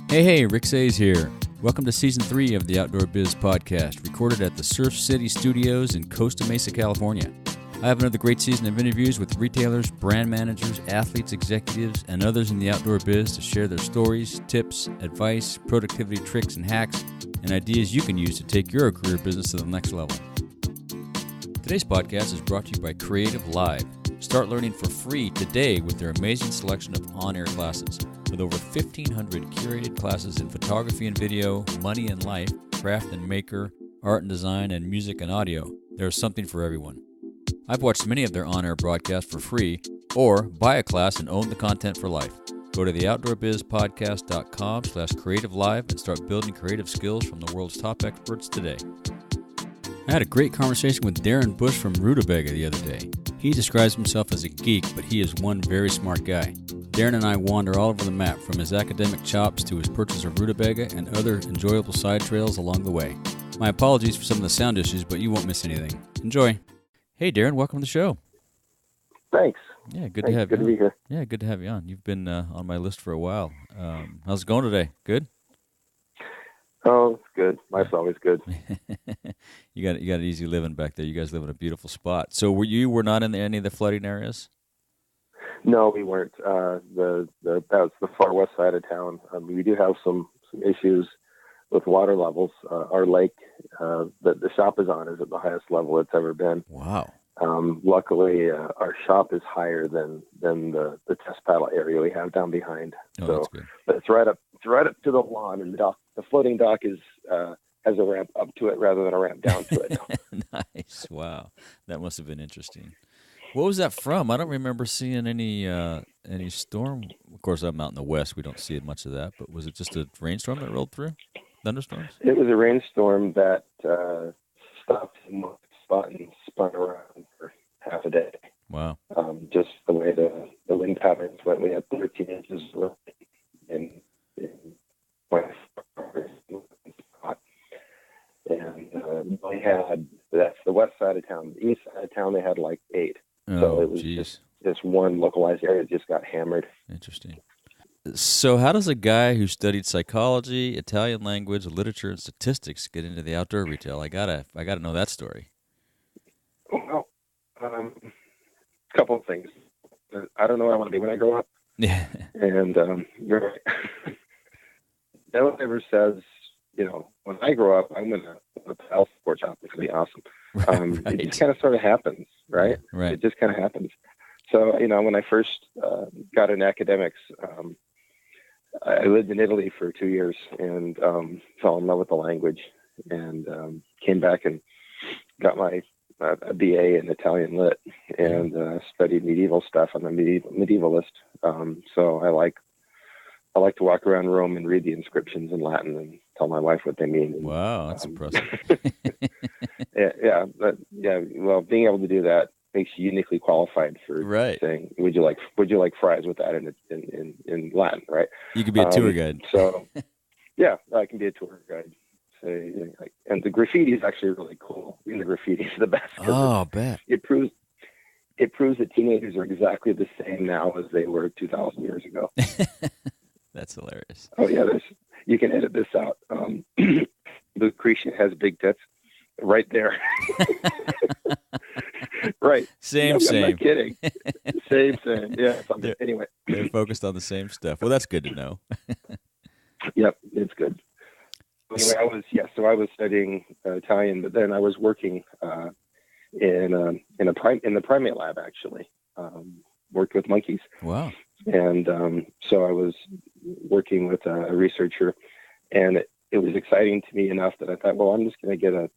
Hey, Rick Sayes here. Welcome to Season 3 of the Outdoor Biz podcast, recorded at the Surf City Studios in Costa Mesa, California. I have another great season of interviews with retailers, brand managers, athletes, executives, and others in the outdoor biz to share their stories, tips, advice, productivity tricks and hacks, and ideas you can use to take your career business to the next level. Today's podcast is brought to you by Creative Live. Start learning for free today with their amazing selection of on-air classes. With over 1,500 curated classes in photography and video, money and life, craft and maker, art and design, and music and audio, there is something for everyone. I've watched many of their on-air broadcasts for free, or buy a class and own the content for life. Go to theoutdoorbizpodcast.com/creativelive and start building creative skills from the world's top experts today. I had a great conversation with Darren Bush from Rutabaga the other day. He describes himself as a geek, but he is one very smart guy. Darren and I wander all over the map, from his academic chops to his purchase of Rutabaga and other enjoyable side trails along the way. My apologies for some of the sound issues, but you won't miss anything. Enjoy. Hey, Darren, welcome to the show. Thanks. Yeah, good to have you on. Good to be here. Yeah, good to have you on. You've been on my list for a while. How's it going today? Good? Oh, it's good. Life's always good. You got an easy living back there. You guys live in a beautiful spot. So were not in any of the flooding areas? No, we weren't. That was the far west side of town. We do have some issues with water levels. Our lake that the shop is on is at the highest level it's ever been. Wow. Luckily, our shop is higher than the test paddle area we have down behind. Oh, so that's good. but it's right up to the lawn, and the floating dock has a ramp up to it rather than a ramp down to it. Nice. Wow. That must have been interesting. What was that from? I don't remember seeing any storm. Of course, I'm out in the west. We don't see much of that. But was it just a rainstorm that rolled through? Thunderstorms? It was a rainstorm that stopped in one spot and spun around for half a day. Wow. Just the way the wind patterns went. We had 13 inches of rain in one spot. And we had, that's the west side of town. The east side of town, they had like 8. So it was just this one localized area that just got hammered. Interesting. So how does a guy who studied psychology, Italian language, literature, and statistics get into the outdoor retail? I gotta know that story. Well, a couple of things. I don't know what I want to be when I grow up. Yeah. And you're right. No one ever says, when I grow up, I'm going to paddle sport shop. It's going to be awesome. Right. It just kind of sort of happens, right? Right. It just kind of happens. So, when I first got into academics, I lived in Italy for 2 years and fell in love with the language, and came back and got my a BA in Italian Lit, and studied medieval stuff. I'm a medievalist. So I like to walk around Rome and read the inscriptions in Latin and tell my wife what they mean. Wow, that's impressive. Well, being able to do that makes you uniquely qualified for saying, "Would you like fries with that in Latin?" Right? You could be a tour guide. So, yeah, I can be a tour guide. So, and the graffiti is actually really cool. The graffiti is the best. Oh, I bet. It proves that teenagers are exactly the same now as they were 2,000 years ago. That's hilarious. Oh yeah, you can edit this out. Lucretia has big tits, right there. Right. Same. I'm not kidding. Same. Yeah. Anyway, they're focused on the same stuff. Well, that's good to know. Yep, it's good. Anyway, I was studying Italian, but then I was working in the primate lab, actually. Worked with monkeys. Wow. And so I was working with a researcher, and it was exciting to me enough that I thought, well, I'm just going to get a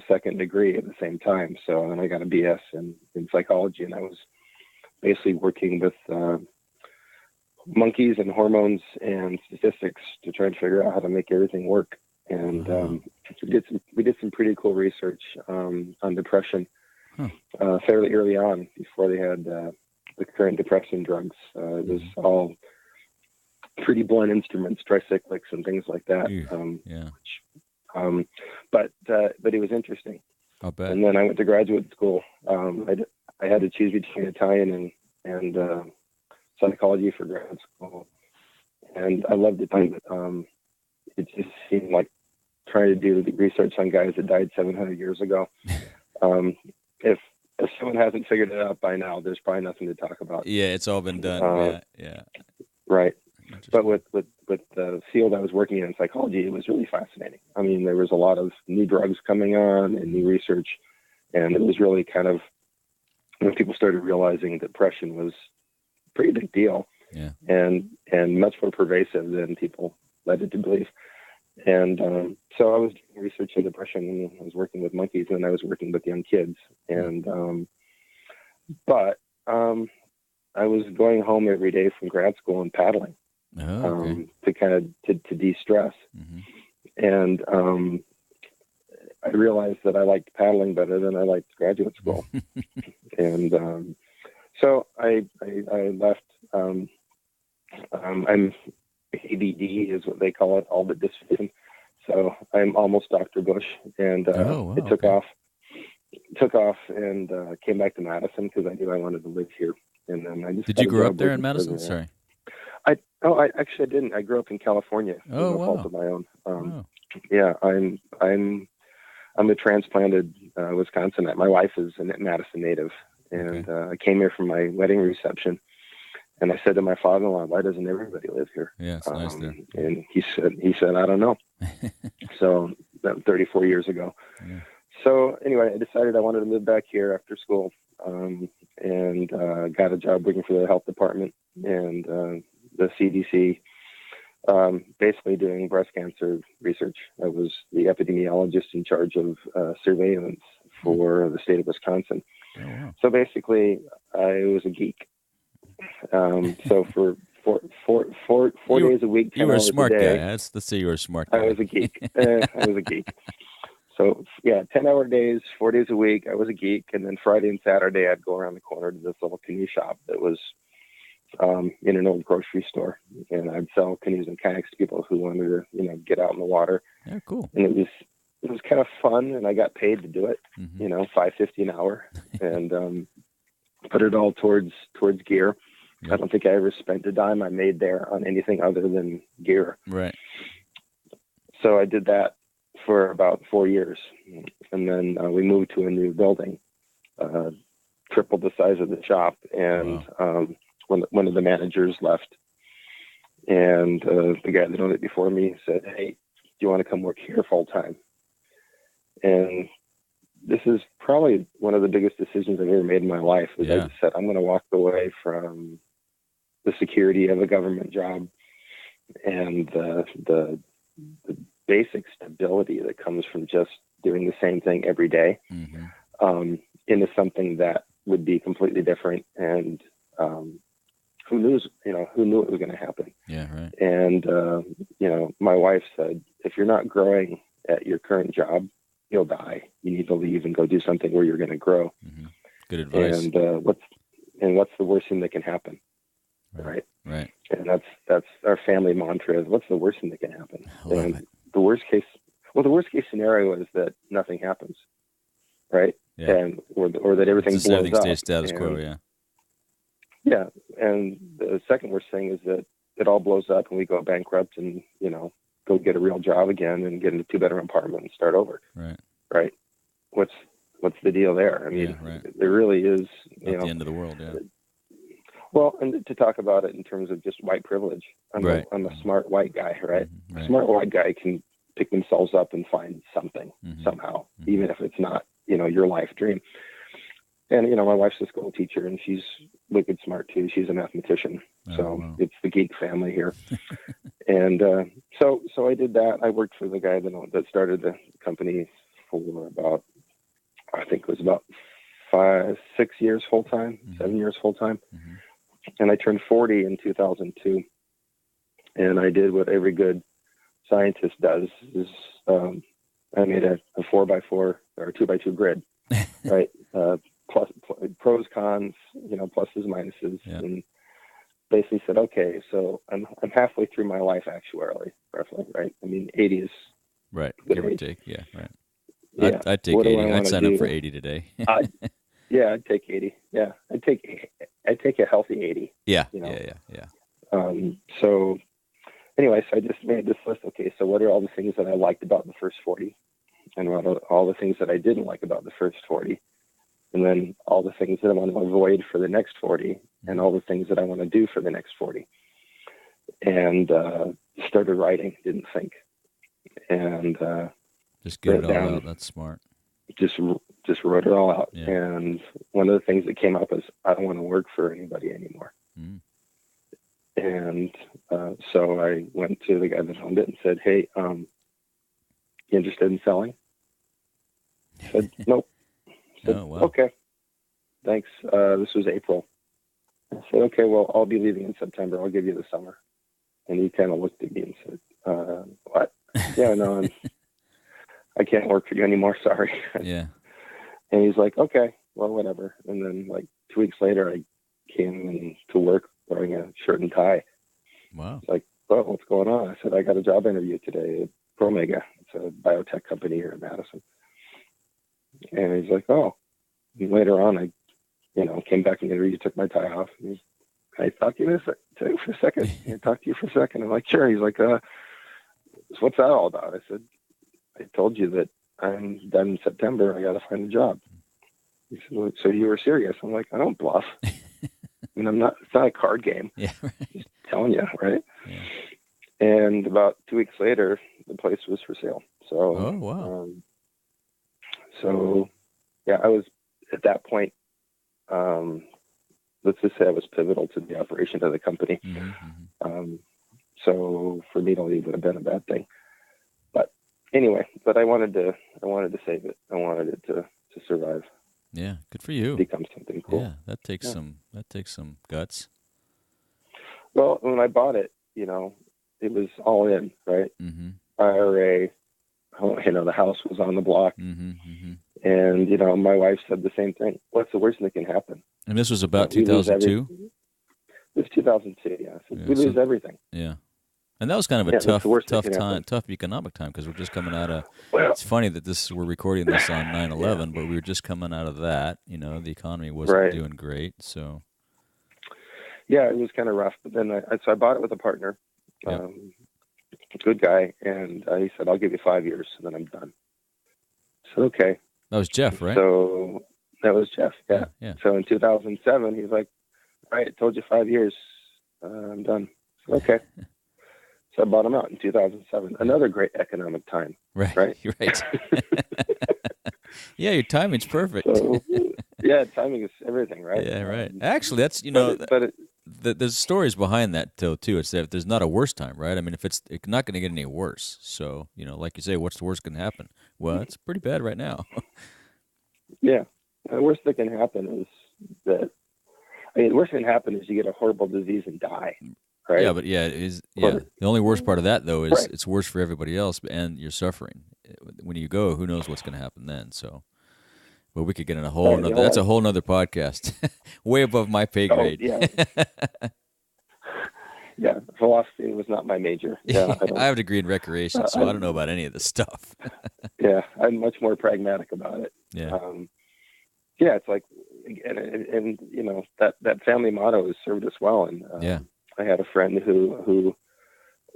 second degree at the same time. So then I got a BS in psychology, and I was basically working with monkeys and hormones and statistics to try and figure out how to make everything work. And we did some pretty cool research on depression fairly early on, before they had the current depression drugs. It was all pretty blunt instruments, tricyclics and things like that. But it was interesting. I'll bet. And then I went to graduate school. I had to choose between Italian and psychology for grad school. and I loved it. It just seemed like trying to do the research on guys that died 700 years ago. If someone hasn't figured it out by now, there's probably nothing to talk about. Yeah, it's all been done. Yeah. Right. But with the field I was working in psychology, it was really fascinating. I mean, there was a lot of new drugs coming on and new research, and it was really kind of when people started realizing depression was a pretty big deal, and much more pervasive than people led it to believe. And so I was doing research on depression, and I was working with monkeys, and I was working with young kids. And but I was going home every day from grad school and paddling to kind of to de-stress. And I realized that I liked paddling better than I liked graduate school. And so I left. I'm ABD is what they call it, all but dysfunction. So I'm almost Dr. Bush, and it took off, and came back to Madison because I knew I wanted to live here. And then I just did you grow up there in Madison? Sorry. I actually didn't. I grew up in California. No fault of my own. Yeah, I'm a transplanted Wisconsinite. My wife is a Madison native, and I came here for my wedding reception. And I said to my father-in-law, "Why doesn't everybody live here?" Yeah, it's nice there. And he said, "I don't know." So that 34 years ago. Yeah. So anyway, I decided I wanted to move back here after school, and got a job working for the health department and the CDC, basically doing breast cancer research. I was the epidemiologist in charge of surveillance for the state of Wisconsin. Oh, wow. So basically, I was a geek. So for four days a week, you were a smart guy. Let's say you were a smart guy. I was a geek. I was a geek. So 10-hour days, 4 days a week. I was a geek, and then Friday and Saturday, I'd go around the corner to this little canoe shop that was in an old grocery store, and I'd sell canoes and kayaks to people who wanted to, get out in the water. Yeah, cool. And it was kind of fun, and I got paid to do it. $5.50 an hour, and put it all towards gear. Yep. I don't think I ever spent a dime I made there on anything other than gear. Right. So I did that for about 4 years, and then we moved to a new building, tripled the size of the shop, and one of the managers left, and the guy that owned it before me said, "Hey, do you want to come work here full time?" And this is probably one of the biggest decisions I've ever made in my life. I just said, I'm going to walk away from the security of a government job and the basic stability that comes from just doing the same thing every day, into something that would be completely different. And who knew it was going to happen? Yeah, right. And my wife said, if you're not growing at your current job, you'll die. You need to leave and go do something where you're going to grow. Good advice. And what's the worst thing that can happen? Right. And that's our family mantra is, what's the worst thing that can happen? And the worst case scenario is that nothing happens. Right. Yeah. And or that everything blows everything up. Stays status quo. Yeah. Yeah. And the second worst thing is that it all blows up and we go bankrupt and, go get a real job again and get in a 2-bedroom apartment and start over. Right. What's the deal there? I mean, there really is, Not the end of the world. Yeah. Well, and to talk about it in terms of just white privilege, I'm a smart white guy, right? A smart white guy can pick themselves up and find something somehow, even if it's not, your life dream. And, my wife's a school teacher and she's wicked smart too. She's a mathematician. It's the geek family here. And so I did that. I worked for the guy that started the company for about, I think it was about 6 years full time, 7 years full time. And I turned 40 in 2002. And I did what every good scientist does is I made a 4x4 or a 2x2 grid, right? Plus pros, cons, pluses, minuses, and basically said, okay, so I'm halfway through my life actuarially, roughly, right? I mean, 80 is right, give or take, yeah, right. Yeah. I'd take 80. I'd sign up for 80 today. I'd take 80. Yeah, I'd take a healthy 80. Yeah, yeah. So anyway, so I just made this list. Okay, so what are all the things that I liked about the first 40? And what are all the things that I didn't like about the first 40? And then all the things that I want to avoid for the next 40, and all the things that I want to do for the next 40. And started writing, didn't think. And just get it all out. That's smart. Just wrote it all out. Yeah. And one of the things that came up is I don't want to work for anybody anymore. Mm. And so I went to the guy that owned it and said, hey, you interested in selling? He said, nope. Said, oh, wow. Okay, thanks. This was April. I said, okay, well, I'll be leaving in September. I'll give you the summer. And he kind of looked at me and said, what? Yeah, no, I can't work for you anymore. Sorry. Yeah. And he's like, okay, well, whatever. And then like 2 weeks later, I came in to work wearing a shirt and tie. Wow. It's like, well, what's going on? I said, I got a job interview today at Promega. It's a biotech company here in Madison. And he's like, oh. And later on, I, came back from the interview, took my tie off. And he's, can I talk to you for a second? Can I talk to you for a second? I'm like, sure. He's like, what's that all about? I said, I told you that I'm done in September. I got to find a job. He said, well, so you were serious? I'm like, I don't bluff. I mean, it's not a card game. Yeah, right. Just telling you, right? Yeah. And about 2 weeks later, the place was for sale. So, oh, wow. So, yeah, I was at that point, let's just say I was pivotal to the operation of the company. Mm-hmm. So for me to leave would have been a bad thing. But anyway, I wanted to save it. I wanted it to survive. Yeah, good for you. Become something cool. Yeah, that takes some guts. Well, when I bought it, it was all in, right? Mm-hmm. IRA, the house was on the block. Mm-hmm. Mm-hmm. And, my wife said the same thing. What's the worst that can happen? And this was about 2002? It was 2002, yeah. So we lose everything. Yeah. And that was kind of a tough economic time, because we're just coming out of, it's funny that we're recording this on 9/11, but we were just coming out of that. The economy wasn't doing great, so. Yeah, it was kind of rough. But then I bought it with a partner, a good guy, and he said, I'll give you 5 years, and then I'm done. I said, okay. That was Jeff, right? So that was Jeff, yeah. So in 2007, he's like, all right, I told you 5 years, I'm done. I said, okay. So I bought him out in 2007. Another great economic time. Right. Right. Yeah, your timing's perfect. So, yeah, timing is everything, right? Yeah, right. Actually, that's, there's stories behind that, too. It's that there's not a worse time, right? I mean, it's not going to get any worse. So, like you say, what's the worst going to happen? Well, it's pretty bad right now. Yeah. The worst that can happen is the worst that can happen is you get a horrible disease and die. Right? Yeah, but the only worst part of that, though, is it's worse for everybody else, and you're suffering. When you go, who knows what's going to happen then? So, but we could get in that's a whole nother podcast, way above my pay grade. Yeah. Yeah, philosophy was not my major. Yeah, I have a degree in recreation, so I don't know about any of this stuff. Yeah, I'm much more pragmatic about it. Yeah. Yeah, it's like, and that family motto has served us well. And I had a friend who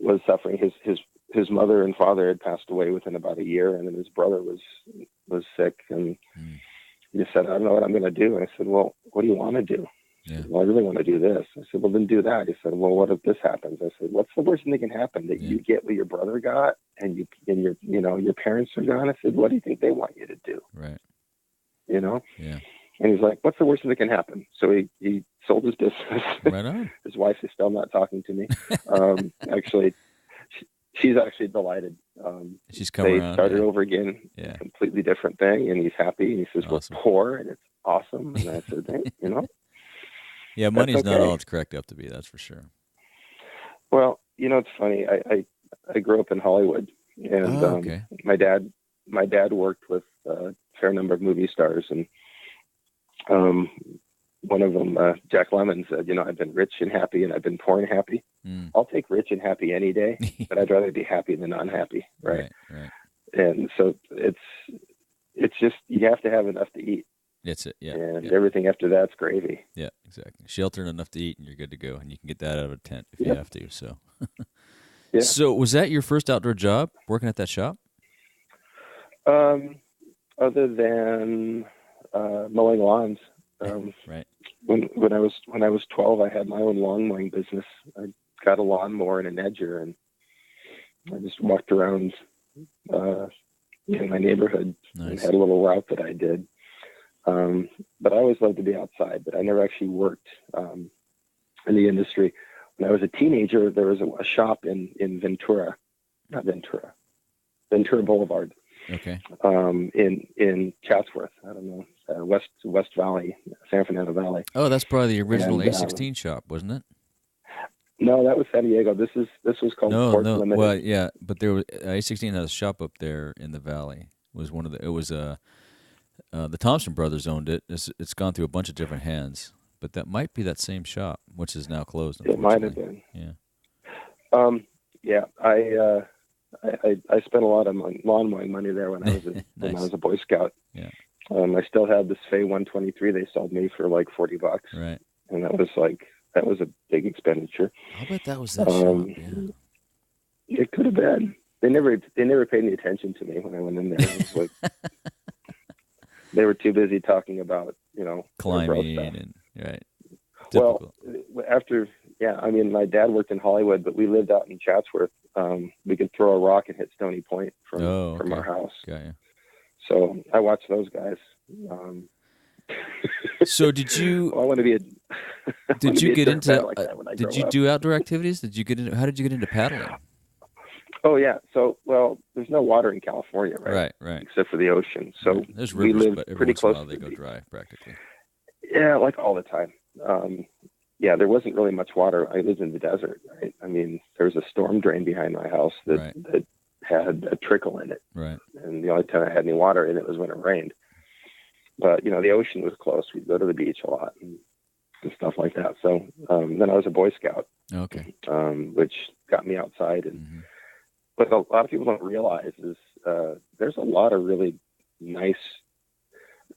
was suffering. His mother and father had passed away within about a year, and then his brother was sick, and he just said, I don't know what I'm going to do. And I said, well, what do you want to do? Yeah. Well, I really want to do this. I said, well, then do that. He said, well, what if this happens? I said, what's the worst thing that can happen? That you get what your brother got, and your parents are gone? I said, what do you think they want you to do? Right. Yeah. And he's like, what's the worst thing that can happen? So he sold his business. Right on. His wife is still not talking to me. Actually, she's actually delighted. She's coming around. They started over again. Yeah. Completely different thing. And he's happy. And he says, awesome. We're poor and it's awesome. And I said, hey, Yeah, money's not all it's cracked up to be, that's for sure. Well, it's funny. I grew up in Hollywood, and my dad worked with a fair number of movie stars, and one of them, Jack Lemmon, said, I've been rich and happy, and I've been poor and happy. I'll take rich and happy any day, but I'd rather be happy than unhappy, right? And so it's just, you have to have enough to eat. That's it, yeah. And everything after that's gravy. Yeah, exactly. Shelter and enough to eat, and you're good to go. And you can get that out of a tent if you have to. So, Yeah. So was that your first outdoor job, working at that shop? Other than mowing lawns. Right. When I was 12, I had my own lawn mowing business. I got a lawnmower and an edger, and I just walked around in my neighborhood and had a little route that I did. But I always loved to be outside, but I never actually worked in the industry. When I was a teenager, there was a shop in Ventura Boulevard. Okay. In Chatsworth, I don't know, West Valley, San Fernando Valley. Oh, that's probably the original A16 shop, wasn't it? No, that was San Diego. This was called Sports Limited. Well, yeah, but there was A16 had a shop up there in the valley. It was the Thompson brothers owned it. It's gone through a bunch of different hands, but that might be that same shop, which is now closed. It might have been. Yeah. Yeah. I spent a lot of lawn mowing money there when I was Nice. when I was a Boy Scout. Yeah. I still had this Fay 123 they sold me for like $40. Right. And that was a big expenditure. I'll bet that was that shop. Yeah. It could have been. They never paid any attention to me when I went in there. It was like they were too busy talking about, climbing and right. Typical. Well, after my dad worked in Hollywood, but we lived out in Chatsworth. We could throw a rock and hit Stony Point from our house. Got you. So I watched those guys. So did you? I want to be a. Did you get into? Like that when I did grow you up. do outdoor activities? How did you get into paddling? Oh yeah. So there's no water in California, right? Right. Except for the ocean. So there's rivers, we live but every pretty once in a close. while they go dry, practically. Yeah, like all the time. There wasn't really much water. I lived in the desert, right? I mean, there was a storm drain behind my house that had a trickle in it. Right. And the only time I had any water in it was when it rained. But, the ocean was close. We'd go to the beach a lot and stuff like that. So then I was a Boy Scout, Okay. which got me outside. And what a lot of people don't realize is there's a lot of really nice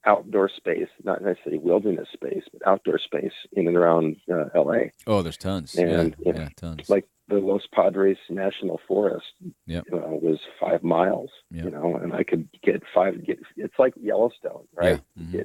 outdoor space, not necessarily wilderness space, but outdoor space in and around LA. Oh, there's tons. And, tons. Like the Los Padres National Forest was 5 miles, and I could it's like Yellowstone, right? Yeah.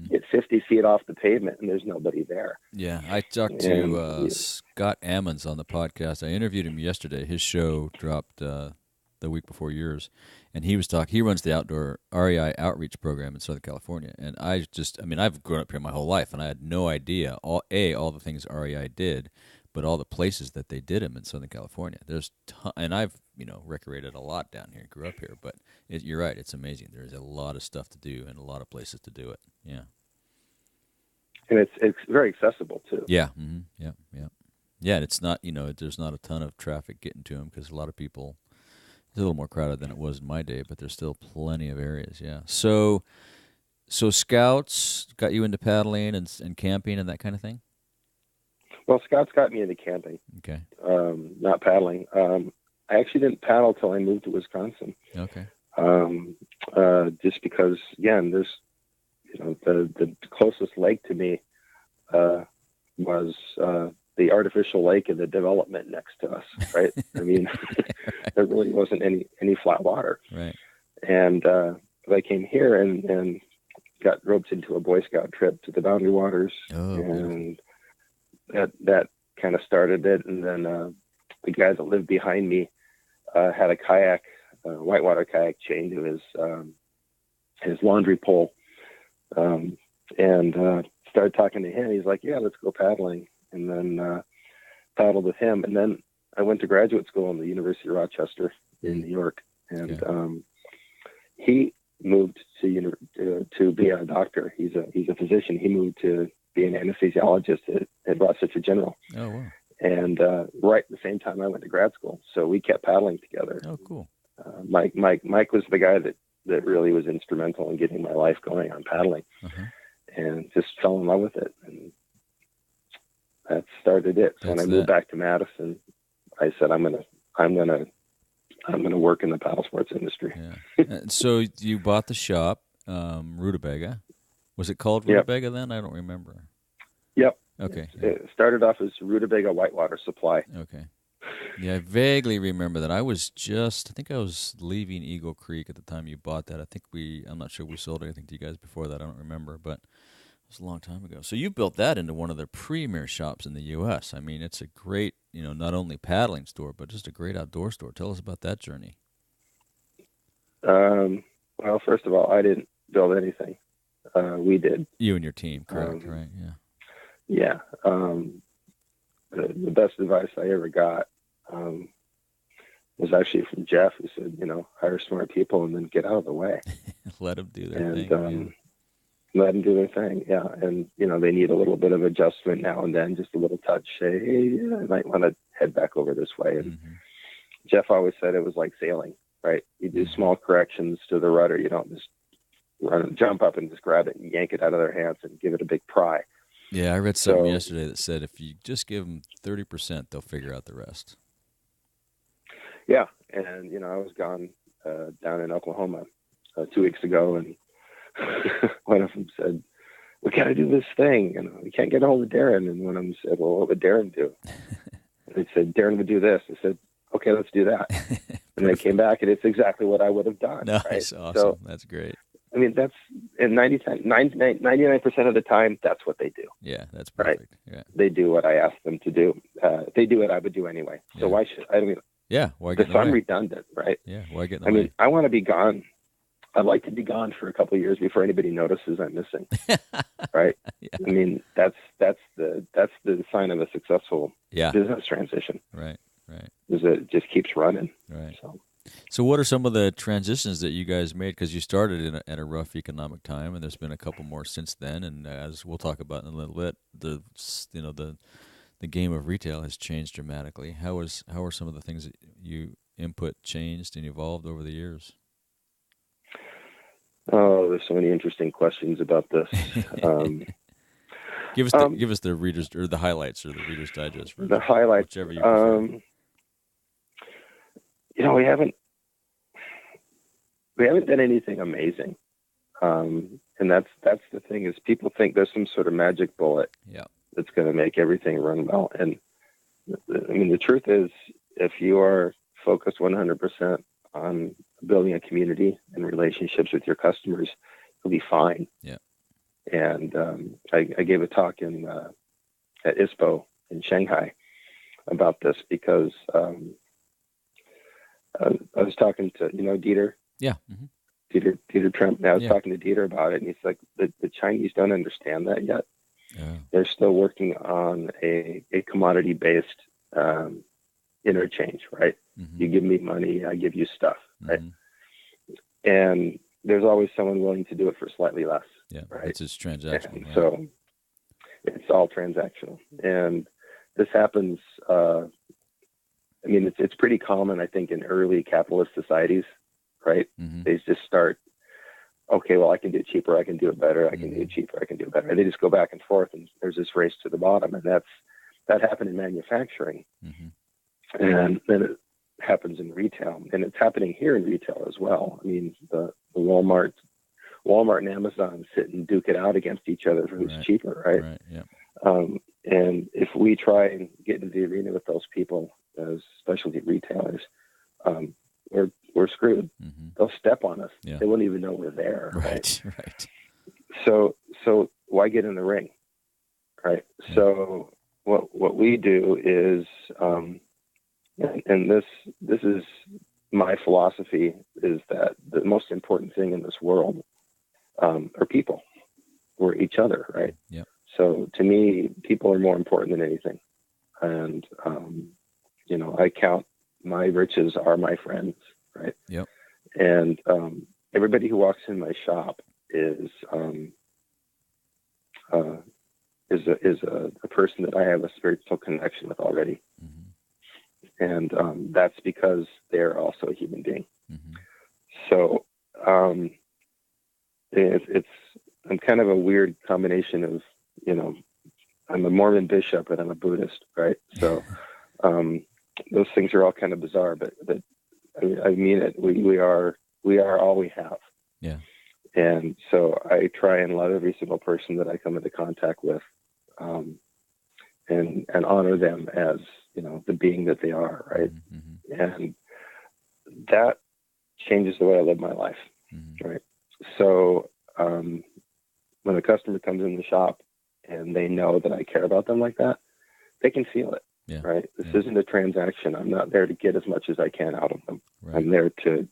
Get 50 feet off the pavement and there's nobody there. Yeah. I talked to Scott Ammons on the podcast. I interviewed him yesterday. His show dropped the week before yours. And he runs the outdoor REI outreach program in Southern California. And I've grown up here my whole life, and I had no idea, all the things REI did, but all the places that they did them in Southern California. And I've, recreated a lot down here, grew up here, but you're right, it's amazing. There's a lot of stuff to do and a lot of places to do it. Yeah. And it's very accessible, too. Yeah. Mm-hmm. Yeah. Yeah, and it's not, there's not a ton of traffic getting to them because a lot of people... It's a little more crowded than it was in my day, but there's still plenty of areas, yeah. So Scouts got you into paddling and camping and that kind of thing? Well, Scouts got me into camping. Okay. Not paddling. I actually didn't paddle till I moved to Wisconsin. Okay. Just because, again, there's, the closest lake to me was the artificial lake and the development next to us, right? I mean, there really wasn't any flat water. Right. And I came here and got roped into a Boy Scout trip to the Boundary Waters. Oh, and that kind of started it. And then the guy that lived behind me had a kayak, whitewater kayak chained to his laundry pole. And started talking to him. He's like, yeah, let's go paddling. And then paddled with him. And then I went to graduate school in the University of Rochester in New York. And he moved to be a doctor. He's a physician. He moved to be an anesthesiologist at Rochester General. Oh, wow. And right at the same time I went to grad school. So we kept paddling together. Oh, cool. Mike was the guy that really was instrumental in getting my life going on paddling. Uh-huh. And just fell in love with it. And that started it. So when I moved back to Madison, I said, I'm gonna work in the paddle sports industry. Yeah. So you bought the shop, Rutabaga. Was it called Rutabaga then? I don't remember. Yep. Okay. It started off as Rutabaga Whitewater Supply. Okay. Yeah, I vaguely remember that. I think I was leaving Eagle Creek at the time you bought that. I'm not sure we sold anything to you guys before that. I don't remember, but it was a long time ago. So you built that into one of the premier shops in the U.S. I mean, it's a great, not only paddling store, but just a great outdoor store. Tell us about that journey. Well, first of all, I didn't build anything. We did. You and your team, correct? Right? Yeah. Yeah. The best advice I ever got was actually from Jeff, who said, hire smart people and then get out of the way. Let them do their thing. Let them do their thing. Yeah. And, they need a little bit of adjustment now and then, just a little touch. Say, hey, I might want to head back over this way. And Jeff always said it was like sailing, right? You do small corrections to the rudder. You don't just jump up and just grab it and yank it out of their hands and give it a big pry. Yeah, I read something yesterday that said if you just give them 30%, they'll figure out the rest. Yeah, and I was gone down in Oklahoma 2 weeks ago, and one of them said, "We got to do this thing, and we can't get a hold of Darren." And one of them said, "Well, what would Darren do?" And they said, "Darren would do this." I said, "Okay, let's do that." And they came back, and it's exactly what I would have done. Nice, right? Awesome, so, that's great. I mean, that's in 99% of the time, that's what they do. Yeah, that's perfect. Right? Yeah. They do what I ask them to do. If they do it, I would do anyway. So why should I mean? Yeah, why get in the way? I'm redundant, right? Yeah, why get in the way? I mean, I want to be gone. I'd like to be gone for a couple of years before anybody notices I'm missing. Right? Yeah. I mean, that's the sign of a successful business transition. Right. Is it just keeps running. Right. So what are some of the transitions that you guys made? Because you started at a rough economic time, and there's been a couple more since then. And as we'll talk about in a little bit, the game of retail has changed dramatically. How are some of the things that you input changed and evolved over the years? Oh, there's so many interesting questions about this. Give us the readers or the highlights or the Reader's Digest. The highlights, whichever you prefer. We haven't done anything amazing, and that's the thing is people think there's some sort of magic bullet that's going to make everything run well. And I mean, the truth is, if you are focused 100% on building a community and relationships with your customers, you'll be fine. Yeah. And I gave a talk at ISPO in Shanghai about this because I was talking to Dieter. Yeah. Mm-hmm. Dieter Trump. I was talking to Dieter about it, and he's like, the Chinese don't understand that yet. Yeah. They're still working on a commodity-based interchange, right? Mm-hmm. You give me money, I give you stuff, right? Mm-hmm. And there's always someone willing to do it for slightly less. Yeah, right? It's just transactional. Yeah. So it's all transactional, and this happens. I mean, it's pretty common, I think, in early capitalist societies, right? Mm-hmm. They just start, okay, well, I can do it cheaper, I can do it better, I can do it cheaper, I can do it better. And they just go back and forth, and there's this race to the bottom. And that happened in manufacturing. Mm-hmm. And then it happens in retail. And it's happening here in retail as well. I mean, the Walmart and Amazon sit and duke it out against each other for who's cheaper, right? Right, yeah. And if we try and get into the arena with those people as specialty retailers, we're screwed. Mm-hmm. They'll step on us. Yeah. They won't even know we're there. Right. So why get in the ring, right? Yeah. So what we do is, and this is my philosophy, is that the most important thing in this world are people. We're each other, right? Yeah. So to me, people are more important than anything. And, I count my riches are my friends, right? Yep. And everybody who walks in my shop is a person that I have a spiritual connection with already. Mm-hmm. And that's because they're also a human being. Mm-hmm. So I'm kind of a weird combination of, I'm a Mormon bishop and I'm a Buddhist, right? So those things are all kind of bizarre, but I mean it. We are all we have. Yeah. And so I try and love every single person that I come into contact with, and honor them as the being that they are, right? Mm-hmm. And that changes the way I live my life, right? So when a customer comes in the shop and they know that I care about them like that, they can feel it, right? This isn't a transaction. I'm not there to get as much as I can out of them. Right. I'm there to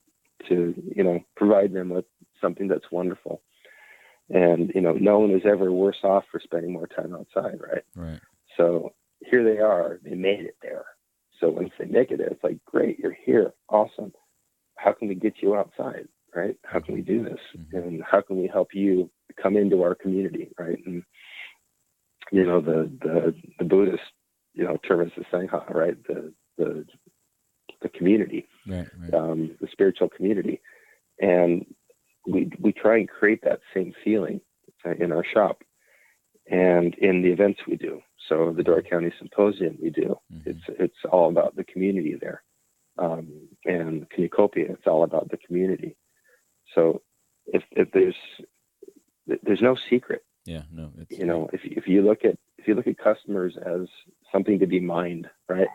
provide them with something that's wonderful. And, no one is ever worse off for spending more time outside, right? Right. So here they are. They made it there. So once they make it there, it's like, great, you're here. Awesome. How can we get you outside, right? How can we do this? And how can we help you come into our community, right? And, the Buddhist, term is the Sangha, right? The community, right. The spiritual community. And we try and create that same feeling in our shop and in the events we do. So the Door County Symposium we do, it's all about the community there. And Cornucopia, it's all about the community. So if there's no secret, if you look at customers as something to be mined, right?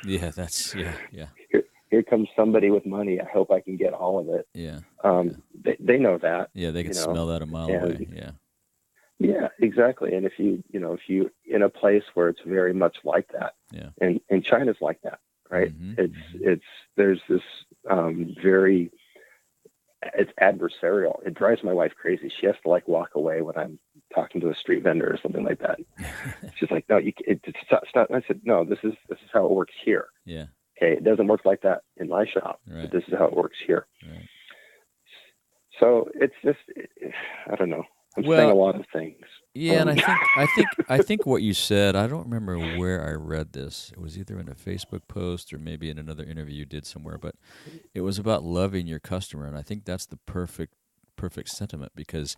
Yeah, Here comes somebody with money. I hope I can get all of it. Yeah. They know that. Yeah, they can smell that a mile away. Yeah. Yeah, exactly. And if you in a place where it's very much like that, and China's like that, right? There's this it's adversarial. It drives my wife crazy. She has to walk away when I'm talking to a street vendor or something like that. She's like, no, stop. I said, no, this is how it works here. Yeah. Okay. It doesn't work like that in my shop, right. but this is how it works here. Right. So it's just, I don't know. I'm saying a lot of things. Yeah, and I think what you said, I don't remember where I read this. It was either in a Facebook post or maybe in another interview you did somewhere, but it was about loving your customer, and I think that's the perfect sentiment because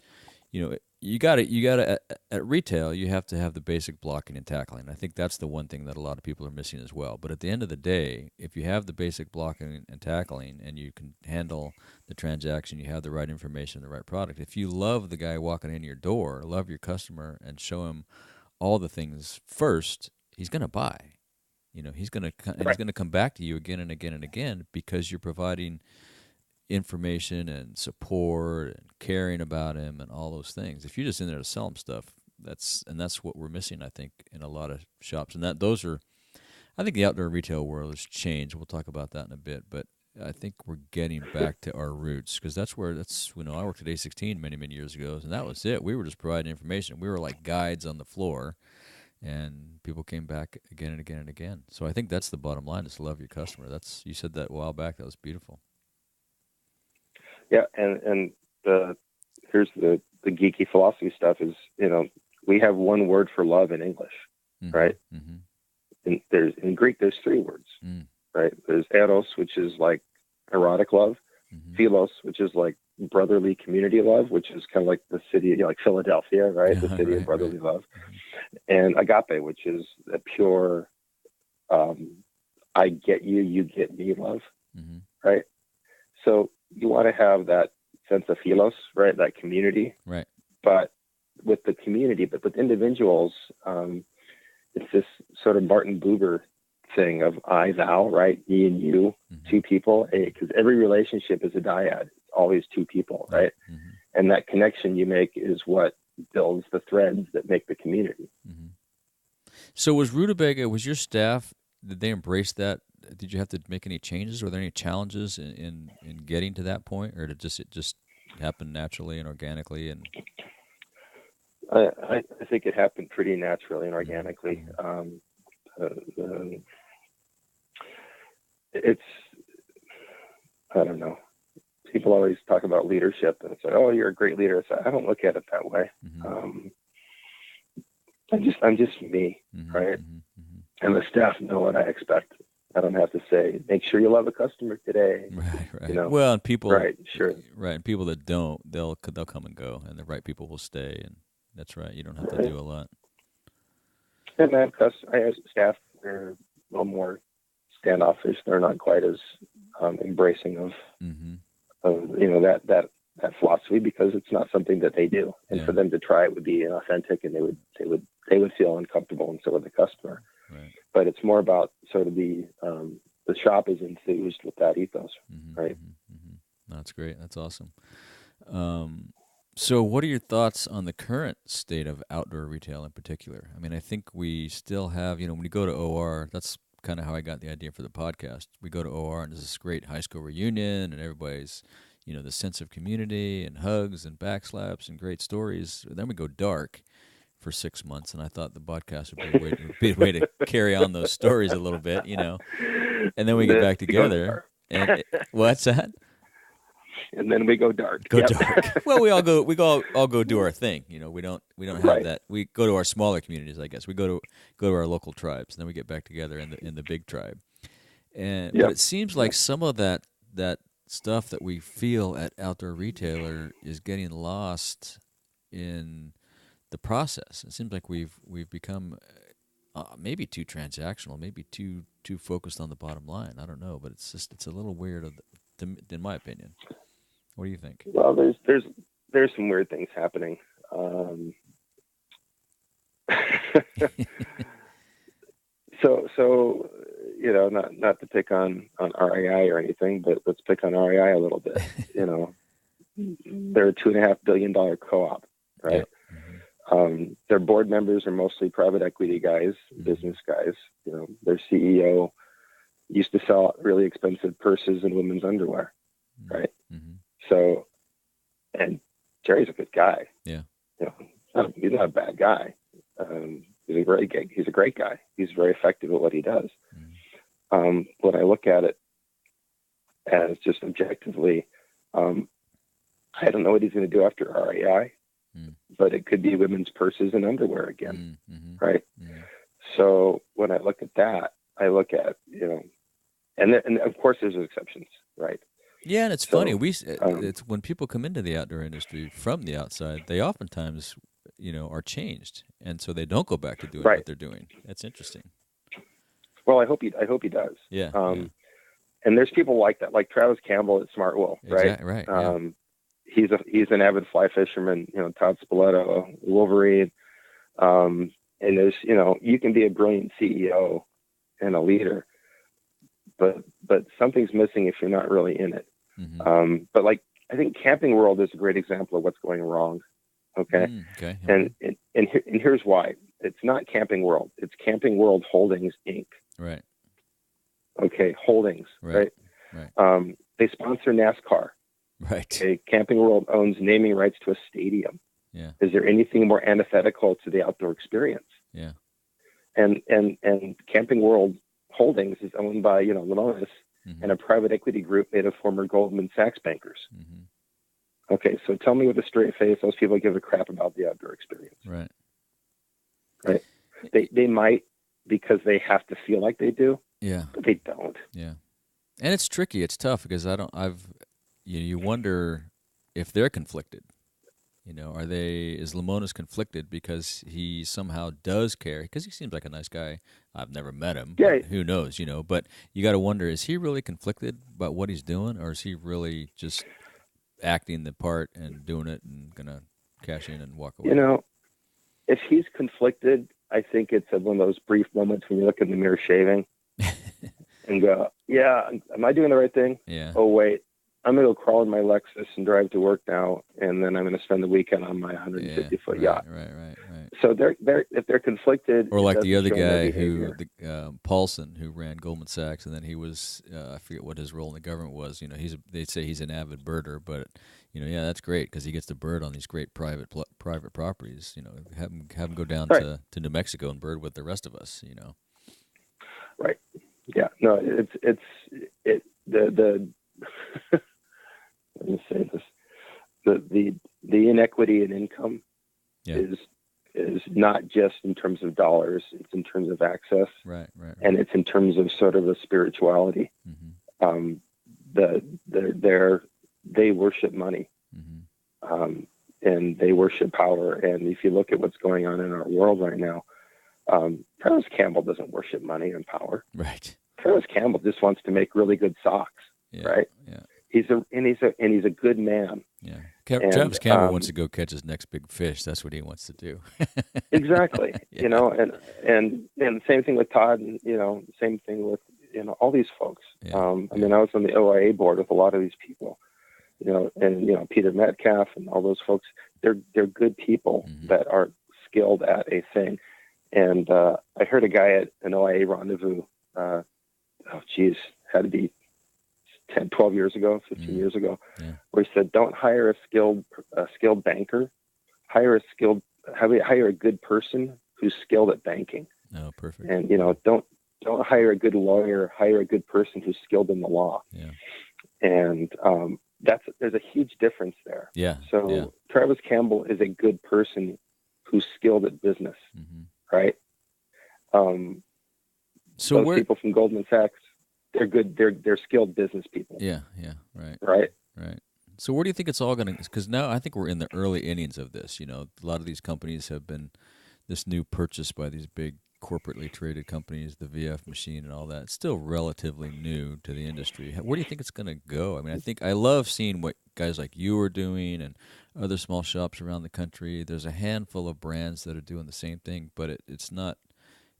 you got to at retail you have to have the basic blocking and tackling. I think that's the one thing that a lot of people are missing as well. But at the end of the day, if you have the basic blocking and tackling and you can handle the transaction, you have the right information, the right product. If you love the guy walking in your door, love your customer, and show him all the things first, he's going to buy. He's going to come back to you again and again and again because you're providing information and support and caring about him and all those things. If you're just in there to sell him stuff, that's what we're missing, I think, in a lot of shops. And I think the outdoor retail world has changed. We'll talk about that in a bit, but I think we're getting back to our roots because I worked at A16 many, many years ago, and that was it. We were just providing information. We were like guides on the floor, and people came back again and again and again. So I think that's the bottom line, is to love your customer. You said that a while back. That was beautiful. Yeah, and here's the geeky philosophy stuff is, we have one word for love in English, right? And in Greek there's three words, right? There's eros, which is like erotic love, philos, which is like brotherly community love, which is kind of like the city, like Philadelphia, right? The city of brotherly love, and agape, which is a pure, I get you, you get me love, right? So you want to have that sense of philos, right? That community, right? But with the community, but with individuals, it's this sort of Martin Buber thing of I, thou, right? Me and you, two people, because every relationship is a dyad. It's always two people, right? And that connection you make is what builds the threads that make the community. So was Rutabaga, was your staff, did they embrace that? Did you have to make any changes? Were there any challenges in getting to that point, or did it just happen naturally and organically? And I think it happened pretty naturally and organically. It's, I don't know. People always talk about leadership and say, "Oh, you're a great leader." So I don't look at it that way. I'm just me, right? And the staff know what I expect. I don't have to say, make sure you love a customer today. Right. Well, and people, right, sure. Right, and people that don't, they'll come and go, and the right people will stay, and that's right. You don't have to do a lot. And I have staff that are a little more standoffish. They're not quite as embracing of that philosophy because it's not something that they do, and for them to try it would be inauthentic, and they would feel uncomfortable, and so would the customer. Right. but it's more about sort of the shop is enthused with that ethos, right? That's great. That's awesome. So what are your thoughts on the current state of outdoor retail in particular? I mean, I think we still have, when you go to OR, that's kind of how I got the idea for the podcast. We go to OR and there's this great high school reunion and everybody's, the sense of community and hugs and backslaps and great stories. Then we go dark for 6 months, and I thought the podcast would be a way to carry on those stories a little bit, and then we get back together. And what's that? And then we go dark. Dark. Well, we all go do our thing. We don't have that. We go to our smaller communities, I guess. We go to our local tribes, and then we get back together in the big tribe. And but it seems like some of that stuff that we feel at Outdoor Retailer is getting lost in the process. It seems like we've become maybe too transactional, maybe too focused on the bottom line. I don't know, but it's a little weird, in my opinion. What do you think? Well, there's some weird things happening. So not to pick on REI or anything, but let's pick on REI a little bit. They're a $2.5 billion co-op, right? Yeah. Their board members are mostly private equity guys, business guys. Their CEO used to sell really expensive purses and women's underwear, right? So, and Jerry's a good guy. Yeah. He's not a bad guy. He's a great guy. He's very effective at what he does. When I look at it as just objectively, I don't know what he's going to do after REI, but it could be women's purses and underwear again, right? So when I look at that, I look at, and of course there's exceptions, right? Yeah, and it's funny. It's when people come into the outdoor industry from the outside, they oftentimes, are changed, and so they don't go back to doing what they're doing. That's interesting. Well, I hope he does. Yeah. And there's people like that, like Travis Campbell at Smart Wool, right? Exactly, right. Yeah. He's an avid fly fisherman. Todd Spoleto, Wolverine, and there's you can be a brilliant CEO and a leader, but something's missing if you're not really in it. But like I think Camping World is a great example of what's going wrong. Okay. Okay. And here's why. It's not Camping World. It's Camping World Holdings Inc. Right. Okay. Holdings. Right. They sponsor NASCAR. Right. Okay. Camping World owns naming rights to a stadium. Yeah. Is there anything more antithetical to the outdoor experience? Yeah. And Camping World Holdings is owned by Lamonis and a private equity group made of former Goldman Sachs bankers. Okay, so tell me with a straight face, those people give a crap about the outdoor experience. Right. They might because they have to feel like they do. Yeah. But they don't. Yeah. And it's tricky. It's tough because you wonder if they're conflicted. Is Lamonis conflicted because he somehow does care? Because he seems like a nice guy. I've never met him. Yeah. Who knows, But you got to wonder, is he really conflicted about what he's doing, or is he really just acting the part and doing it and going to cash in and walk away? If he's conflicted, I think it's one of those brief moments when you look in the mirror shaving and go, yeah, am I doing the right thing? Yeah. Oh, wait. I'm going to go crawl in my Lexus and drive to work now, and then I'm going to spend the weekend on my 150-foot yacht. Right. So if they're conflicted, or like the other guy Paulson, who ran Goldman Sachs, and then he was I forget what his role in the government was. They say he's an avid birder, but that's great because he gets to bird on these great private properties. Have him go down to New Mexico and bird with the rest of us. Right. Yeah. No. It's the let me say this: the inequity in income is not just in terms of dollars; it's in terms of access, right. And it's in terms of sort of a spirituality. They worship money, and they worship power. And if you look at what's going on in our world right now, Travis Campbell doesn't worship money and power. Right. Travis Campbell just wants to make really good socks. Yeah, right? Yeah. He's a good man. Yeah. Travis Campbell wants to go catch his next big fish. That's what he wants to do. Exactly. Yeah. You know, and the same thing with Todd, and same thing with all these folks. Yeah. I mean, I was on the OIA board with a lot of these people. And Peter Metcalf and all those folks. They're good people that are skilled at a thing. And I heard a guy at an OIA rendezvous. Had to be 10, 12 years ago, 15 years ago, where he said, "Don't hire a skilled banker. Hire a good person who's skilled at banking." Oh, perfect. And don't hire a good lawyer. Hire a good person who's skilled in the law. Yeah. And there's a huge difference there. Yeah. So Travis Campbell is a good person who's skilled at business, right? So those people from Goldman Sachs, they're good. They're skilled business people. Yeah. Right. Right. So where do you think it's all going to? Because now I think we're in the early innings of this. A lot of these companies have been this new purchase by these big corporately traded companies, the VF machine and all that. It's still relatively new to the industry. Where do you think it's going to go? I mean, I love seeing what guys like you are doing and other small shops around the country. There's a handful of brands that are doing the same thing, but it's not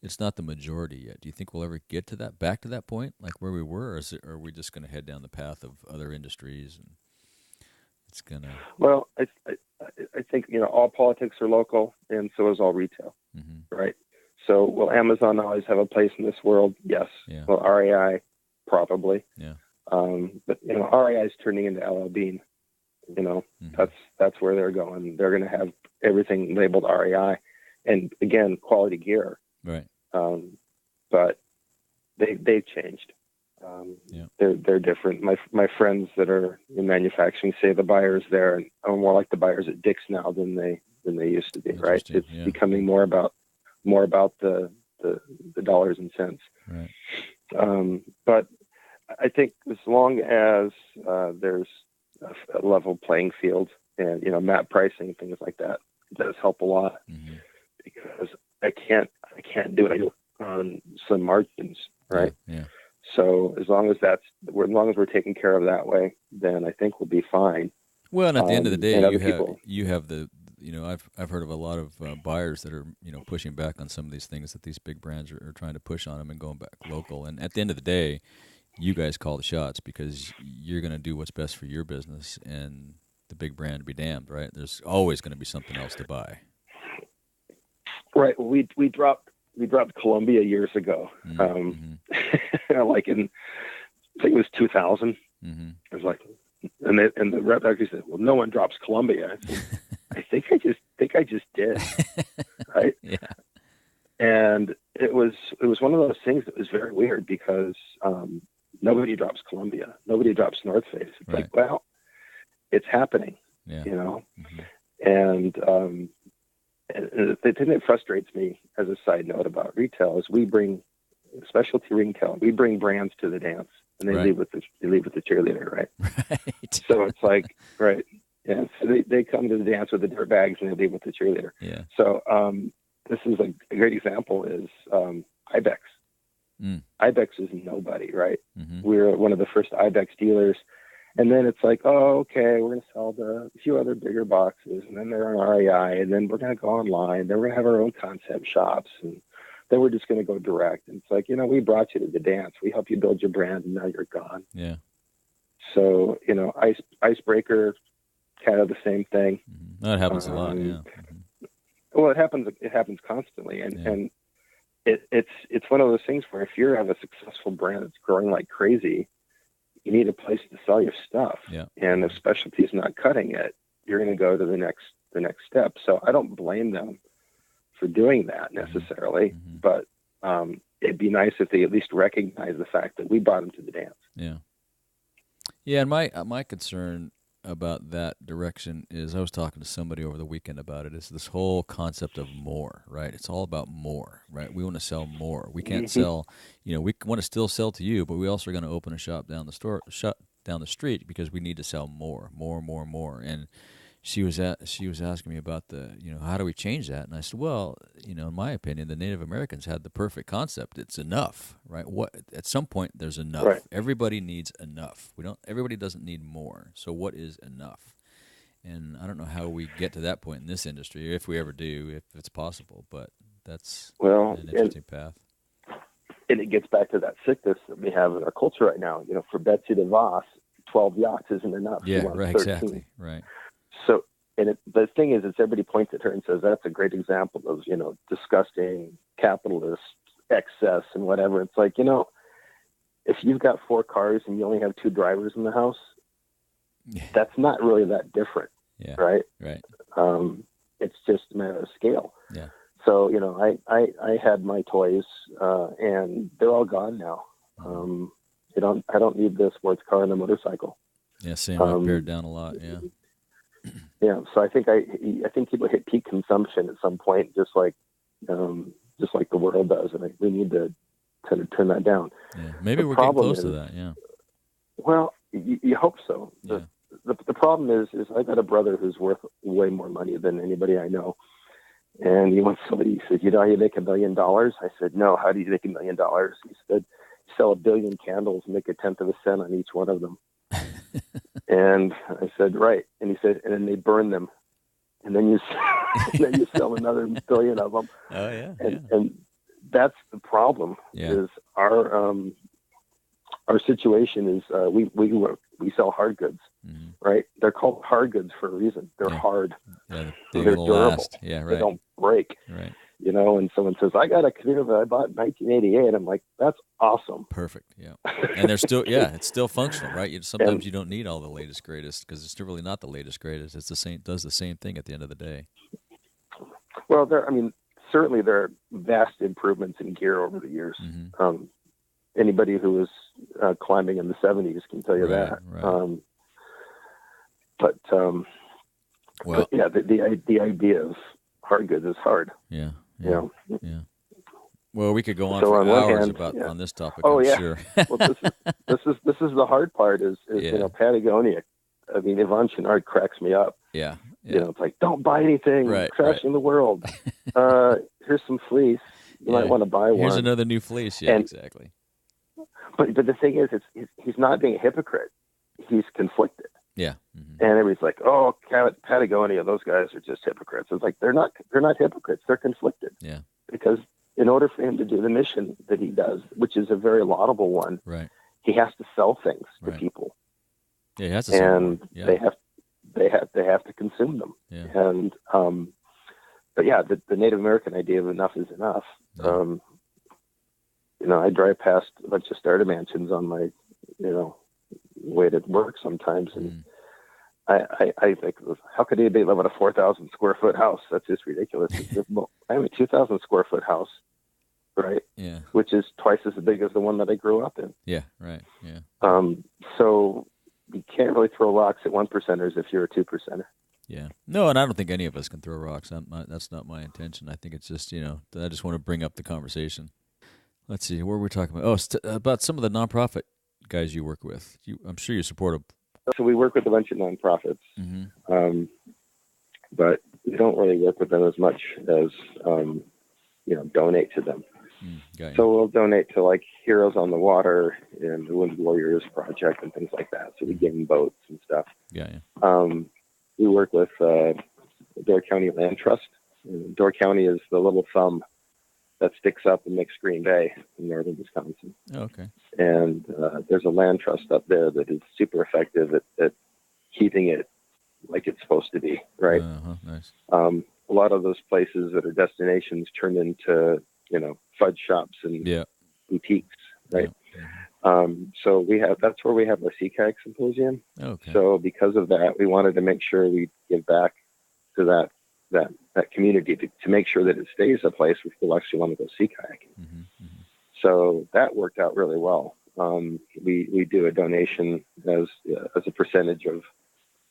the majority yet. Do you think we'll ever get to back to that point, like where we were, or are we just going to head down the path of other industries and it's going to? Well, I think all politics are local, and so is all retail, right? So will Amazon always have a place in this world? Yes. Yeah. Well, REI probably. Yeah. But REI is turning into LL Bean. That's where they're going. They're going to have everything labeled REI, and again, quality gear. Right. But they've changed. They're different. My friends that are in manufacturing say the buyers there are more like the buyers at Dick's now than they used to be. Right. It's becoming more about the dollars and cents. Right. But I think as long as there's a level playing field and map pricing, things like that, it does help a lot, because I can't do it on slim margins, right? Yeah. So as long as we're taken care of that way, then I think we'll be fine. Well, and at the end of the day, you have the I've heard of a lot of buyers that are pushing back on some of these things that these big brands are trying to push on them and going back local. And at the end of the day, you guys call the shots because you're going to do what's best for your business, and the big brand be damned, right? There's always going to be something else to buy. Right. Well, we dropped Columbia years ago. Like in, I think it was 2000. It was like, and the rep actually said, "Well, no one drops Columbia." I said, I think I just did. Right. Yeah. And it was one of those things that was very weird because nobody drops Columbia, nobody drops North Face. It's like, well, it's happening. Yeah. And the thing that frustrates me as a side note about retail is we bring specialty retail. We bring brands to the dance, and they leave with the cheerleader, right? Right. So it's like, right, yeah. So they come to the dance with the dirt bags, and they leave with the cheerleader. Yeah. So this is a great example is Ibex. Ibex is nobody, right? We were one of the first Ibex dealers. And then it's like, oh, okay, we're going to sell a few other bigger boxes, and then they're on REI, and then we're going to go online. Then we're going to have our own concept shops, and then we're just going to go direct. And it's like, we brought you to the dance. We helped you build your brand, and now you're gone. Yeah. So, Icebreaker, kind of the same thing. That happens a lot, yeah. Well, it happens constantly. And it's one of those things where if you have a successful brand that's growing like crazy, you need a place to sell your stuff. Yeah. And if specialty is not cutting it, you're going to go to the next step. So I don't blame them for doing that necessarily, but it'd be nice if they at least recognize the fact that we brought them to the dance. Yeah. Yeah. And my concern about that direction is, I was talking to somebody over the weekend about it, is this whole concept of more, right? It's all about more, right? We want to sell more. We can't sell, we want to still sell to you, but we also are going to open a shop down the street because we need to sell more. And she was asking me about how do we change that? And I said, well, in my opinion, the Native Americans had the perfect concept. It's enough, right? At some point there's enough. Right. Everybody needs enough. Everybody doesn't need more. So what is enough? And I don't know how we get to that point in this industry, if we ever do, if it's possible. But that's an interesting path. And it gets back to that sickness that we have in our culture right now. For Betsy DeVos, 12 yachts isn't enough. Yeah, right, 13. Exactly, right. So, the thing is everybody points at her and says, that's a great example of, disgusting capitalist excess and whatever. It's like, if you've got 4 cars and you only have 2 drivers in the house, that's not really that different. Yeah. Right. Right. It's just a matter of scale. Yeah. So, I had my toys, and they're all gone now. I don't need the sports car and the motorcycle. Yeah. Same. I pared down a lot. Yeah. Yeah. So I think people hit peak consumption at some point, just like the world does. And we need to kind of turn that down. Yeah. Maybe we're getting close to that. Yeah. Well, you hope so. Yeah. The problem is I got a brother who's worth way more money than anybody I know. And he said, how you make $1 million? I said, no, how do you make $1 million? He said, sell 1 billion candles, make 1/10 of a cent on each one of them. And I said, right. And he said, and then they burn them. And then you sell another 1 billion of them. Oh, yeah. And that's the problem is our situation is we sell hard goods, right? They're called hard goods for a reason. They're hard. Yeah, they're durable. Last. Yeah, right. They don't break. Right. And someone says, I got a canoe that I bought in 1988. I'm like, that's awesome. Perfect. Yeah. And they're still, it's still functional, right? Sometimes you don't need all the latest, greatest, because it's still really not the latest, greatest. It's does the same thing at the end of the day. Well, certainly there are vast improvements in gear over the years. Anybody who was climbing in the 70s can tell you that. Right. But the idea of hard goods is hard. Yeah. Yeah. Well, we could go on for hours on this topic. Sure. Well, this is the hard part is Patagonia. I mean, Yvon Chouinard cracks me up. Yeah. It's like, don't buy anything, crashing the world. Here's some fleece. You might want to buy one. Here's another new fleece. Yeah, exactly. But the thing is, he's not being a hypocrite. He's conflicted. Yeah. And everybody's like, oh, Patagonia, those guys are just hypocrites. It's like, they're not hypocrites. They're conflicted. Yeah. Because in order for him to do the mission that he does, which is a very laudable one, he has to sell things to people. Yeah, he has to sell them. They have to consume them. Yeah. And the Native American idea of enough is enough. Yeah. I drive past a bunch of starter mansions on my way to work sometimes, and I think, how could anybody live in a 4,000 square foot house? That's just ridiculous. I have a 2,000 square foot house, right? Yeah. Which is twice as big as the one that I grew up in. Yeah. Right. Yeah. So you can't really throw rocks at 1%ers if you're a 2%er. Yeah. No, and I don't think any of us can throw rocks. That's not my intention. I think it's just, I just want to bring up the conversation. Let's see, what were we talking about? About some of the nonprofit guys you work with. I'm sure you support them. So we work with a bunch of nonprofits, but we don't really work with them as much as, donate to them. So we'll donate to like Heroes on the Water and the Wounded Warriors Project and things like that. So we give them boats and stuff. Yeah. We work with Door County Land Trust. And Door County is the little thumb that sticks up and makes Green Bay in northern Wisconsin. Oh, okay. And there's a land trust up there that is super effective at keeping it like it's supposed to be, right? Nice. A lot of those places that are destinations turn into, fudge shops and boutiques, right? Yeah. So that's where we have our Sea Kayak Symposium. Okay. So because of that, we wanted to make sure we give back to that community to make sure that it stays a place where people actually want to go sea kayaking. So that worked out really well. We do a donation as a percentage of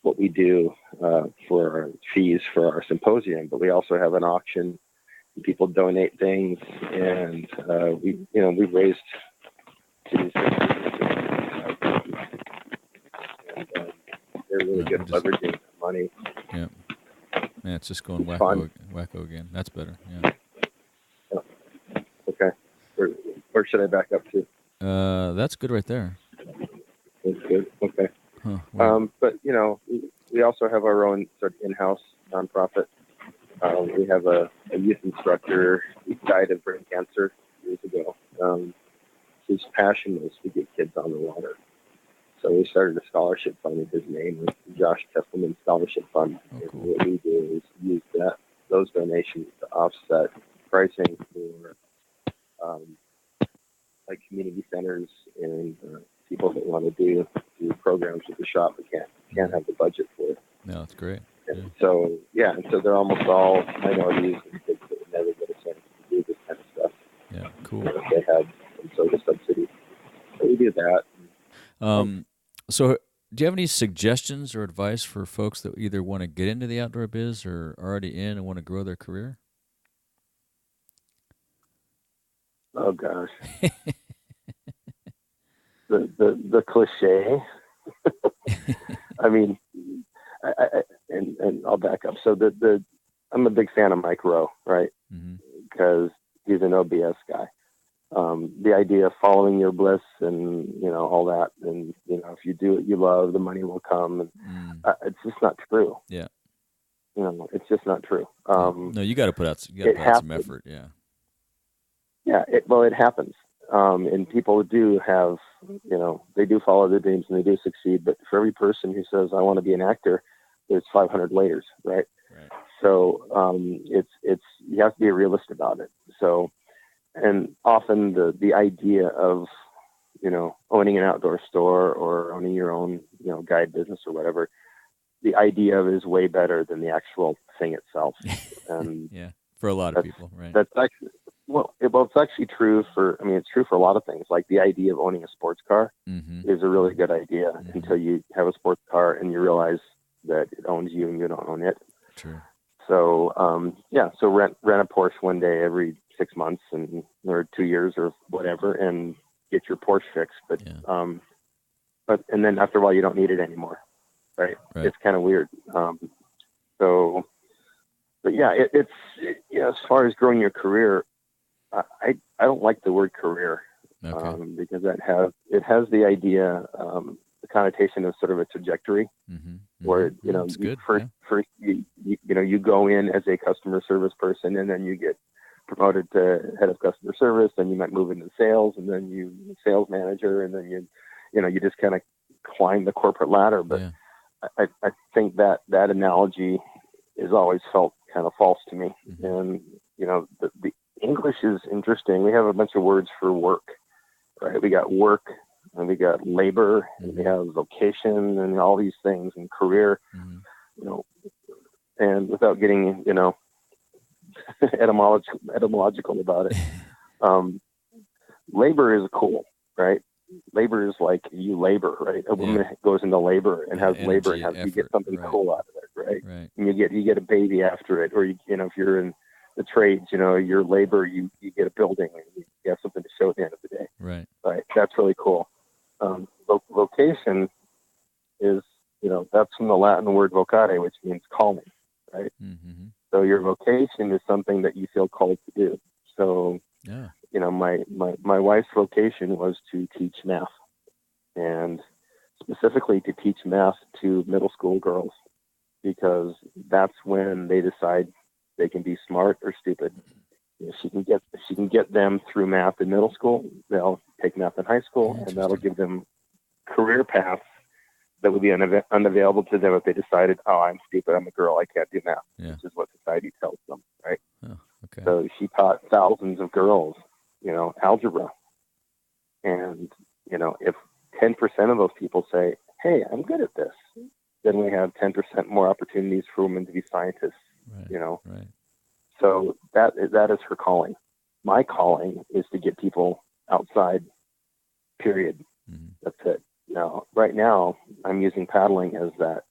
what we do for our fees for our symposium, but we also have an auction. People donate things, and we've raised and they're really good at leveraging that money. Yeah. Yeah, it's just going wacko again. That's better. Yeah. Okay. Where should I back up to? That's good right there. That's good. Okay. Huh, wow. But we also have our own sort of in-house nonprofit. We have a youth instructor who died of brain cancer years ago. His passion was to get kids on the water. So we started a scholarship fund in his name, the Josh Kesselman Scholarship Fund. Oh, cool. And what we do is use those donations to offset pricing for like community centers and people that want to do programs with the shop but can't have the budget for it. No, that's great. And so they're almost all minorities and kids that would never get a chance to do this kind of stuff. Yeah, cool. If they had some sort of subsidy. So we do that. So do you have any suggestions or advice for folks that either want to get into the outdoor biz or are already in and want to grow their career? Oh gosh. the cliche. I mean, and I'll back up. So I'm a big fan of Mike Rowe, right? Because he's an OBS guy. The idea of following your bliss and, all that. And, if you do what you love, the money will come. And, it's just not true. Yeah. It's just not true. No, you got to put out some effort. Yeah. Yeah. It happens. And people do have, they do follow their dreams and they do succeed. But for every person who says, I want to be an actor, there's 500 layers, right? So, it's you have to be a realist about it. So, and often the idea of, owning an outdoor store or owning your own, guide business or whatever, the idea of it is way better than the actual thing itself. And yeah, for a lot of people, right? That's actually, it's actually true it's true for a lot of things. Like the idea of owning a sports car is a really good idea until you have a sports car and you realize that it owns you and you don't own it. True. So, so rent a Porsche one day every 6 months or 2 years or whatever, and get your Porsche fixed. But and then after a while, you don't need it anymore, right? It's kind of weird. It's as far as growing your career, I don't like the word career because it has the idea, the connotation of sort of a trajectory where first you go in as a customer service person and then you get promoted to head of customer service, then you might move into sales, and then you sales manager, and then you just kind of climb the corporate ladder. But I think that analogy has always felt kind of false to me. And the English is interesting. We have a bunch of words for work, right? We got work, and we got labor, and we have vocation, and all these things, and career. And without getting etymological about it. Labor is cool, right? Labor is like you labor, right? A woman goes into labor and has labor and has to get something cool out of it, right? And you get a baby after it, or if you're in the trades, your labor, you get a building and you have something to show at the end of the day, right? That's really cool. Vocation is, that's from the Latin word vocare, which means calling, right? So your vocation is something that you feel called to do. So, my wife's vocation was to teach math, and specifically to teach math to middle school girls, because that's when they decide they can be smart or stupid. If she can get them through math in middle school, they'll take math in high school, and that'll give them career paths that would be unavailable to them if they decided, oh, I'm stupid, I'm a girl, I can't do math, which is what society tells them, right? Oh, okay. So she taught thousands of girls, algebra. And, if 10% of those people say, hey, I'm good at this, then we have 10% more opportunities for women to be scientists, Right. So that is her calling. My calling is to get people outside, period. That's it. Now, right now, I'm using paddling as that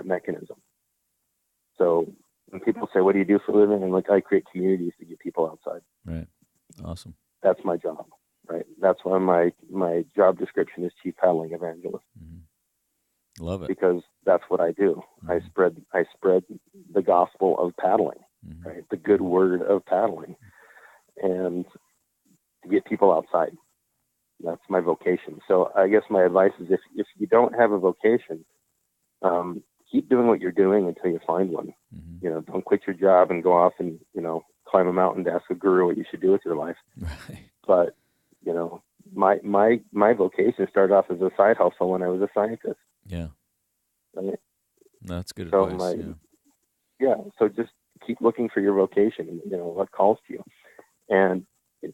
mechanism. So when people say, what do you do for a living? I'm like, I create communities to get people outside. Right. Awesome. That's my job, right? That's why my job description is chief paddling evangelist. Love it. Because that's what I do. I spread the gospel of paddling, right? The good word of paddling, and to get people outside. That's my vocation. So I guess my advice is if you don't have a vocation, keep doing what you're doing until you find one. Mm-hmm. You know, don't quit your job and go off and, you know, climb a mountain to ask a guru what you should do with your life. Right. But, you know, my vocation started off as a side hustle when I was a scientist. Yeah. Right? That's good So advice. so just keep looking for your vocation, you know, what calls to you. And you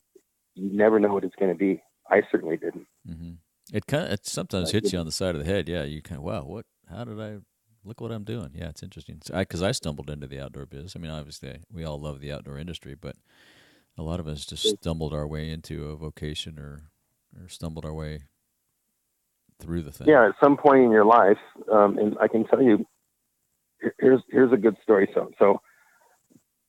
never know what it's going to be. I certainly didn't. Mm-hmm. It sometimes hits you on the side of the head. Yeah, you kind of, wow, how did I, look what I'm doing. Yeah, it's interesting. Because I stumbled into the outdoor biz. I mean, obviously, we all love the outdoor industry, but a lot of us just stumbled our way into a vocation or stumbled our way through the thing. Yeah, at some point in your life, and I can tell you, here's a good story. So,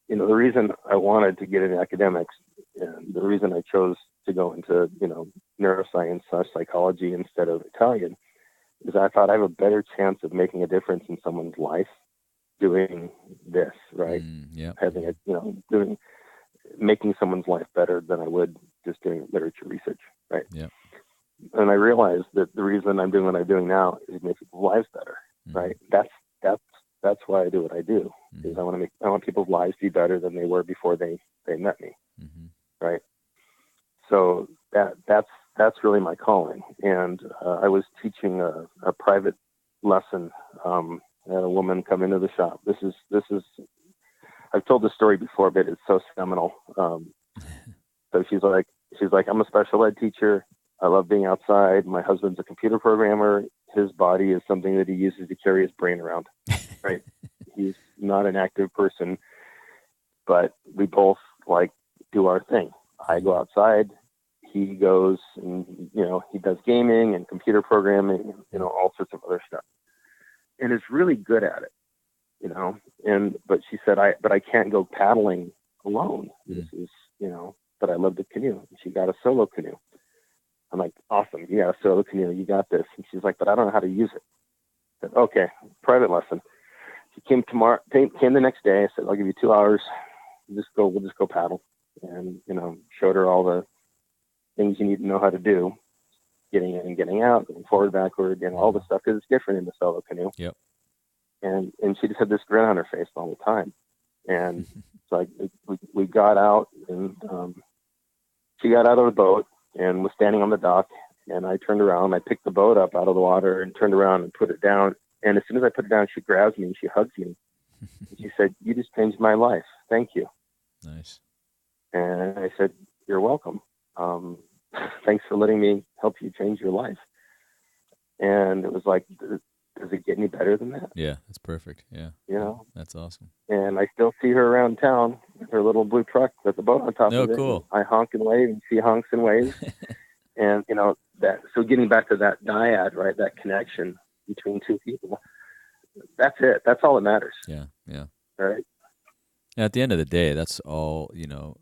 you know, the reason I wanted to get into academics and the reason I chose to go into, you know, neuroscience / psychology instead of Italian is I thought I have a better chance of making a difference in someone's life doing this, right? Yeah. Having it, you know, making someone's life better than I would just doing literature research, right? Yeah. And I realized that the reason I'm doing what I'm doing now is to make people's lives better, right? That's why I do what I do, is I want people's lives to be better than they were before they met me, right? So that's really my calling. And I was teaching a private lesson. I had a woman come into the shop. This is I've told this story before, but it's so seminal. So she's like, I'm a special ed teacher. I love being outside. My husband's a computer programmer. His body is something that he uses to carry his brain around, right? He's not an active person, but we both like do our thing. I go outside. He goes and, you know, he does gaming and computer programming, you know, all sorts of other stuff, and is really good at it, you know. But she said, but I can't go paddling alone. This is, you know, but I love to canoe. She got a solo canoe. I'm like, awesome. You got a solo canoe. You got this. And she's like, but I don't know how to use it. I said, okay, private lesson. She came the next day. I said, I'll give you 2 hours. We'll just go paddle. And, you know, showed her all the things you need to know how to do, getting in and getting out, going forward, backward, and all the stuff, because it's different in the solo canoe. Yep. And she just had this grin on her face all the time. And it's like, we got out, and she got out of the boat and was standing on the dock, and I turned around, I picked the boat up out of the water and turned around and put it down. And as soon as I put it down, she grabs me and she hugs me. And she said, "You just changed my life. Thank you." Nice. And I said, "You're welcome. Thanks for letting me help you change your life." And it was like, does it get any better than that? Yeah, that's perfect. Yeah. You know? That's awesome. And I still see her around town with her little blue truck with the boat on top of it. Cool. I honk and wave, and she honks and waves. And, you know, so getting back to that dyad, right, that connection between two people, that's it. That's all that matters. Yeah, yeah. All right? And at the end of the day, that's all, you know,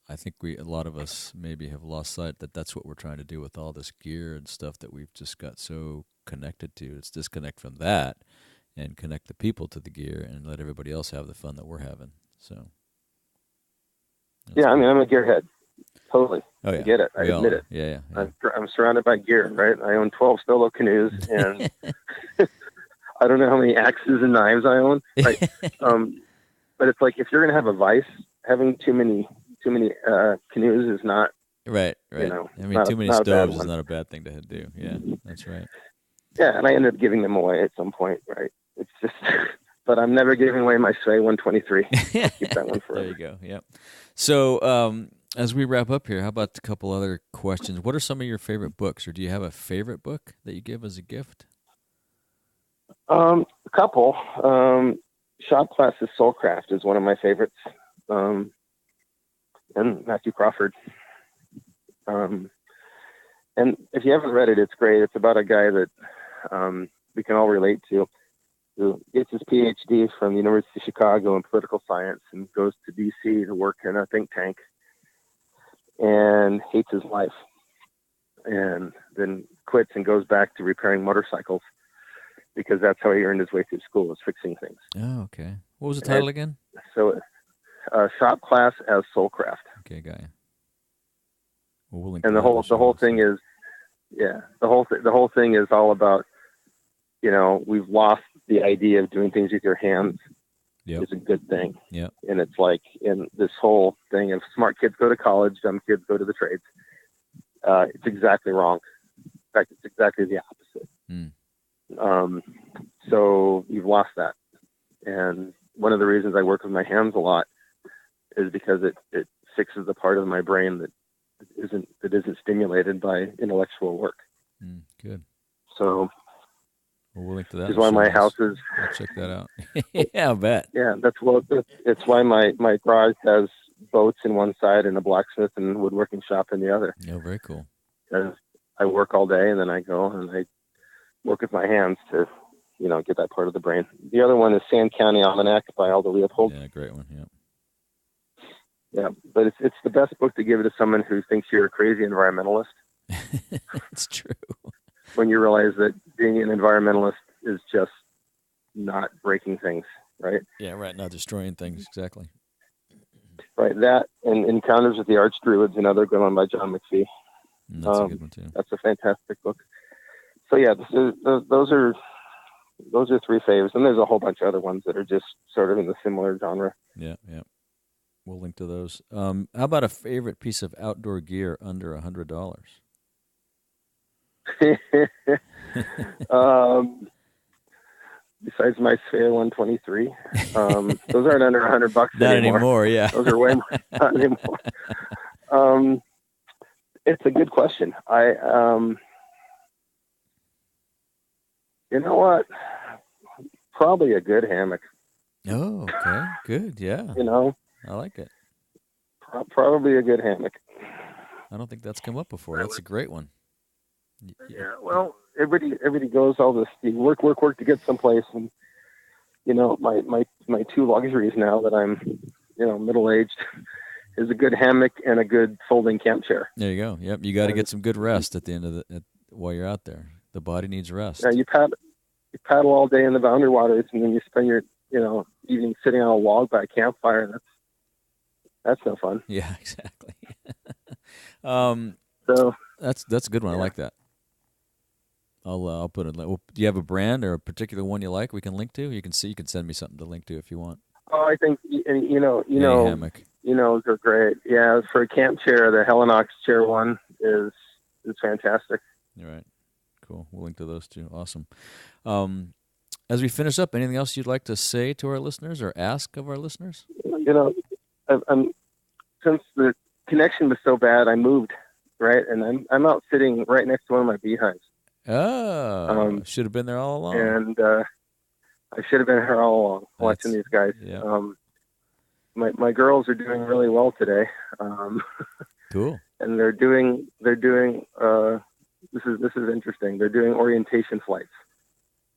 I think a lot of us maybe have lost sight that that's what we're trying to do with all this gear and stuff that we've just got so connected to. It's disconnect from that and connect the people to the gear and let everybody else have the fun that we're having. So, yeah, I mean, I'm a gearhead. Totally. Oh, yeah. I get it. I admit it. Yeah. I'm surrounded by gear, right? I own 12 solo canoes, and I don't know how many axes and knives I own. Right? But it's like, if you're going to have a vice, having too many canoes is not right. You know, I mean, too many stoves is not a bad thing to do. Yeah, that's right. Yeah, and I ended up giving them away at some point, right? It's just, but I'm never giving away my Sway 123. I'll keep that one forever. There you go. Yep. So, as we wrap up here, how about a couple other questions? What are some of your favorite books, or do you have a favorite book that you give as a gift? A couple. Shop Class's Soulcraft is one of my favorites. And Matthew Crawford. And if you haven't read it, it's great. It's about a guy that we can all relate to, who gets his PhD from the University of Chicago in political science and goes to D.C. to work in a think tank and hates his life, and then quits and goes back to repairing motorcycles, because that's how he earned his way through school, was fixing things. Oh, okay. What was the title again? So, Shop Class as Soulcraft. Okay, guy. Well, and the whole thing is, the whole thing is all about, we've lost the idea of doing things with your hands is a good thing. Yeah. And it's like in this whole thing of smart kids go to college, dumb kids go to the trades. It's exactly wrong. In fact, it's exactly the opposite. So you've lost that. And one of the reasons I work with my hands a lot is because it fixes the part of my brain that isn't stimulated by intellectual work. Good. So we'll link to that. Is why my house is. I'll check that out. Yeah, I bet. Yeah, it's why my garage has boats in one side and a blacksmith and woodworking shop in the other. Yeah, very cool. Because I work all day and then I go and I work with my hands to, get that part of the brain. The other one is Sand County Almanac by Aldo Leopold. Yeah, great one. Yeah. Yeah, but it's the best book to give it to someone who thinks you're a crazy environmentalist. It's true. When you realize that being an environmentalist is just not breaking things, right? Yeah, right. Not destroying things, exactly. Right, that and Encounters with the Arch Druids, another good one by John McPhee. That's a good one too. That's a fantastic book. So yeah, those are three faves, and there's a whole bunch of other ones that are just sort of in the similar genre. Yeah. We'll link to those. How about a favorite piece of outdoor gear under $100? Besides my Sphere 123, those aren't under $100 Not anymore. anymore, yeah. Those are way more, not anymore. It's a good question. You know what? Probably a good hammock. Oh, okay, good, yeah. I like it. Probably a good hammock. I don't think that's come up before. That's a great one. Yeah, well, everybody goes all this work to get someplace, and my two luxuries now that I'm middle aged is a good hammock and a good folding camp chair. There you go. Yep, you got to get some good rest at the end of while you're out there. The body needs rest. Yeah, you paddle all day in the boundary waters, and then you spend your evening sitting on a log by a campfire. That's no fun. Yeah, exactly. So that's a good one. I like that. I'll put it. Do you have a brand or a particular one you like? We can link to. You can send me something to link to if you want. Oh, I think hammock. They're great. Yeah, for a camp chair, the Helinox chair one is fantastic. All right, cool. We'll link to those too. Awesome. As we finish up, anything else you'd like to say to our listeners or ask of our listeners? Since the connection was so bad, I moved, right, and I'm out sitting right next to one of my beehives. Oh, should have been there all along. And I should have been here all along watching these guys. Yeah. My girls are doing really well today. Cool. And they're doing. This is interesting. They're doing orientation flights,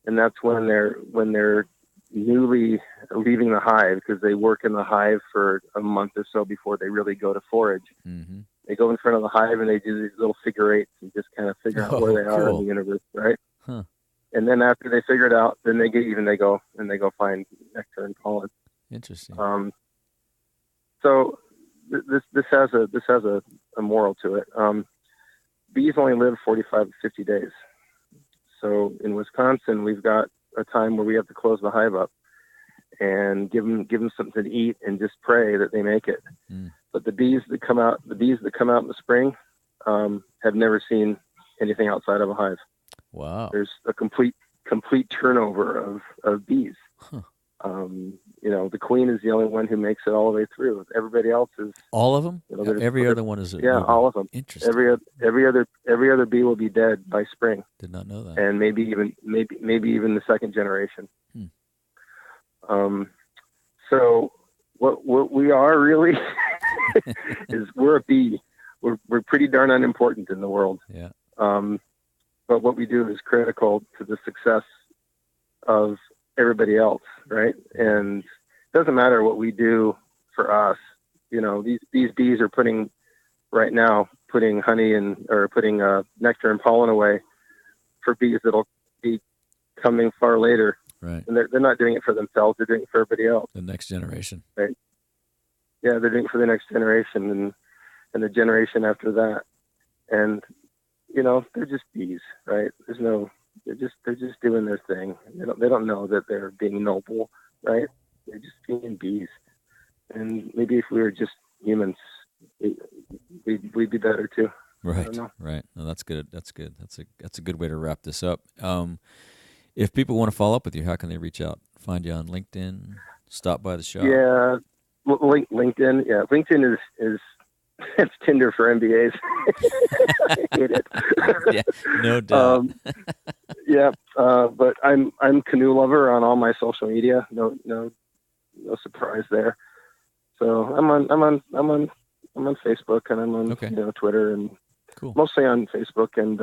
and that's when they're newly leaving the hive, because they work in the hive for a month or so before they really go to forage. Mm-hmm. They go in front of the hive and they do these little figure eights and just kind of figure out where they are in the universe, right? Huh. And then after they figure it out, then they go find nectar and pollen. Interesting. So this has a moral to it. Bees only live 45 to 50 days. So in Wisconsin, we've got a time where we have to close the hive up and give them something to eat and just pray that they make it. Mm. But the bees that come out in the spring have never seen anything outside of a hive. Wow. There's a complete turnover of bees. Huh. The queen is the only one who makes it all the way through. Everybody else is all of them. Every other one is all of them. Interesting. Every other bee will be dead by spring. Did not know that. And maybe even the second generation. So what we are really is we're a bee. We're pretty darn unimportant in the world. Yeah. But what we do is critical to the success of everybody else, right? And it doesn't matter what we do for us. These bees are putting honey or putting nectar and pollen away for bees that'll be coming far later. Right. And they're not doing it for themselves. They're doing it for everybody else. The next generation. Right. Yeah, they're doing it for the next generation and the generation after that. And, they're just bees, right? There's no they're just doing their thing. They don't know that they're being noble, right? They're just being bees. And maybe if we were just humans, we'd be better too. Right. Right. No, that's good. That's good. That's a good way to wrap this up. If people want to follow up with you, how can they reach out? Find you on LinkedIn? Stop by the shop? Yeah. LinkedIn. Yeah. LinkedIn is it's Tinder for MBAs. I hate it. Yeah, no doubt. Yeah. But I'm Canoe Lover on all my social media. No surprise there. So I'm on Facebook, and I'm on Twitter, and cool. Mostly on Facebook and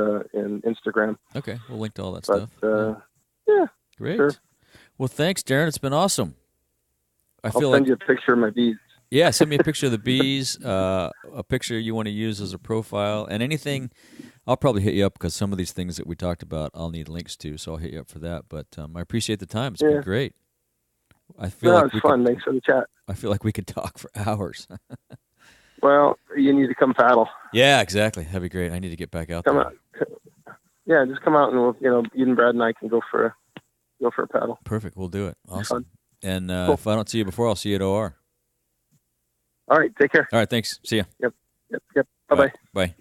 Instagram. Okay, we'll link to all that stuff. Yeah, great. Sure. Well, thanks, Darren. It's been awesome. I'll send you a picture of my bees. Yeah, send me a picture of the bees, a picture you want to use as a profile, and anything. I'll probably hit you up because some of these things that we talked about, I'll need links to, so I'll hit you up for that. But I appreciate the time. It's been great. I feel like it's fun. Thanks for the chat. I feel like we could talk for hours. Well, you need to come paddle. Yeah, exactly. That'd be great. I need to get back out there. Out. Yeah, just come out, and we'll, you and Brad and I can go for a paddle. Perfect. We'll do it. Awesome. And cool. If I don't see you before, I'll see you at OR. All right. Take care. All right. Thanks. See ya. Yep. Bye-bye. Bye.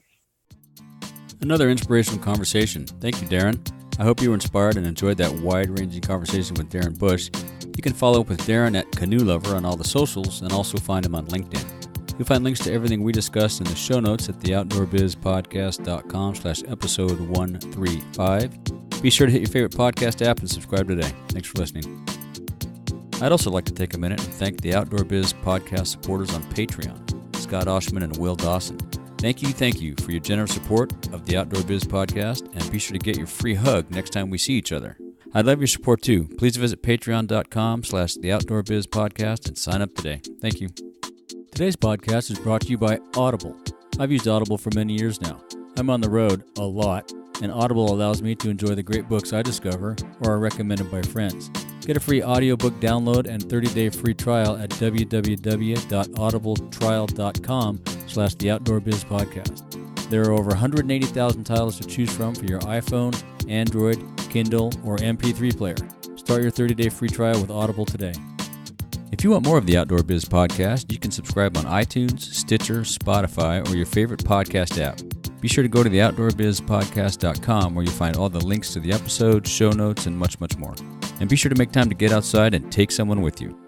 Another inspirational conversation. Thank you, Darren. I hope you were inspired and enjoyed that wide-ranging conversation with Darren Bush. You can follow up with Darren at Canoe Lover on all the socials and also find him on LinkedIn. You'll find links to everything we discussed in the show notes at theoutdoorbizpodcast.com/episode 135. Be sure to hit your favorite podcast app and subscribe today. Thanks for listening. I'd also like to take a minute and thank the Outdoor Biz podcast supporters on Patreon, Scott Oshman and Will Dawson. Thank you for your generous support of the Outdoor Biz podcast, and be sure to get your free hug next time we see each other. I'd love your support too. Please visit patreon.com/theoutdoorbizpodcast and sign up today. Thank you. Today's podcast is brought to you by Audible. I've used Audible for many years now. I'm on the road a lot, and Audible allows me to enjoy the great books I discover or are recommended by friends. Get a free audiobook download and 30-day free trial at www.audibletrial.com/theoutdoorbizpodcast. There are over 180,000 titles to choose from for your iPhone, Android, Kindle, or MP3 player. Start your 30-day free trial with Audible today. If you want more of the Outdoor Biz podcast, you can subscribe on iTunes, Stitcher, Spotify, or your favorite podcast app. Be sure to go to theoutdoorbizpodcast.com where you'll find all the links to the episodes, show notes, and much, much more. And be sure to make time to get outside and take someone with you.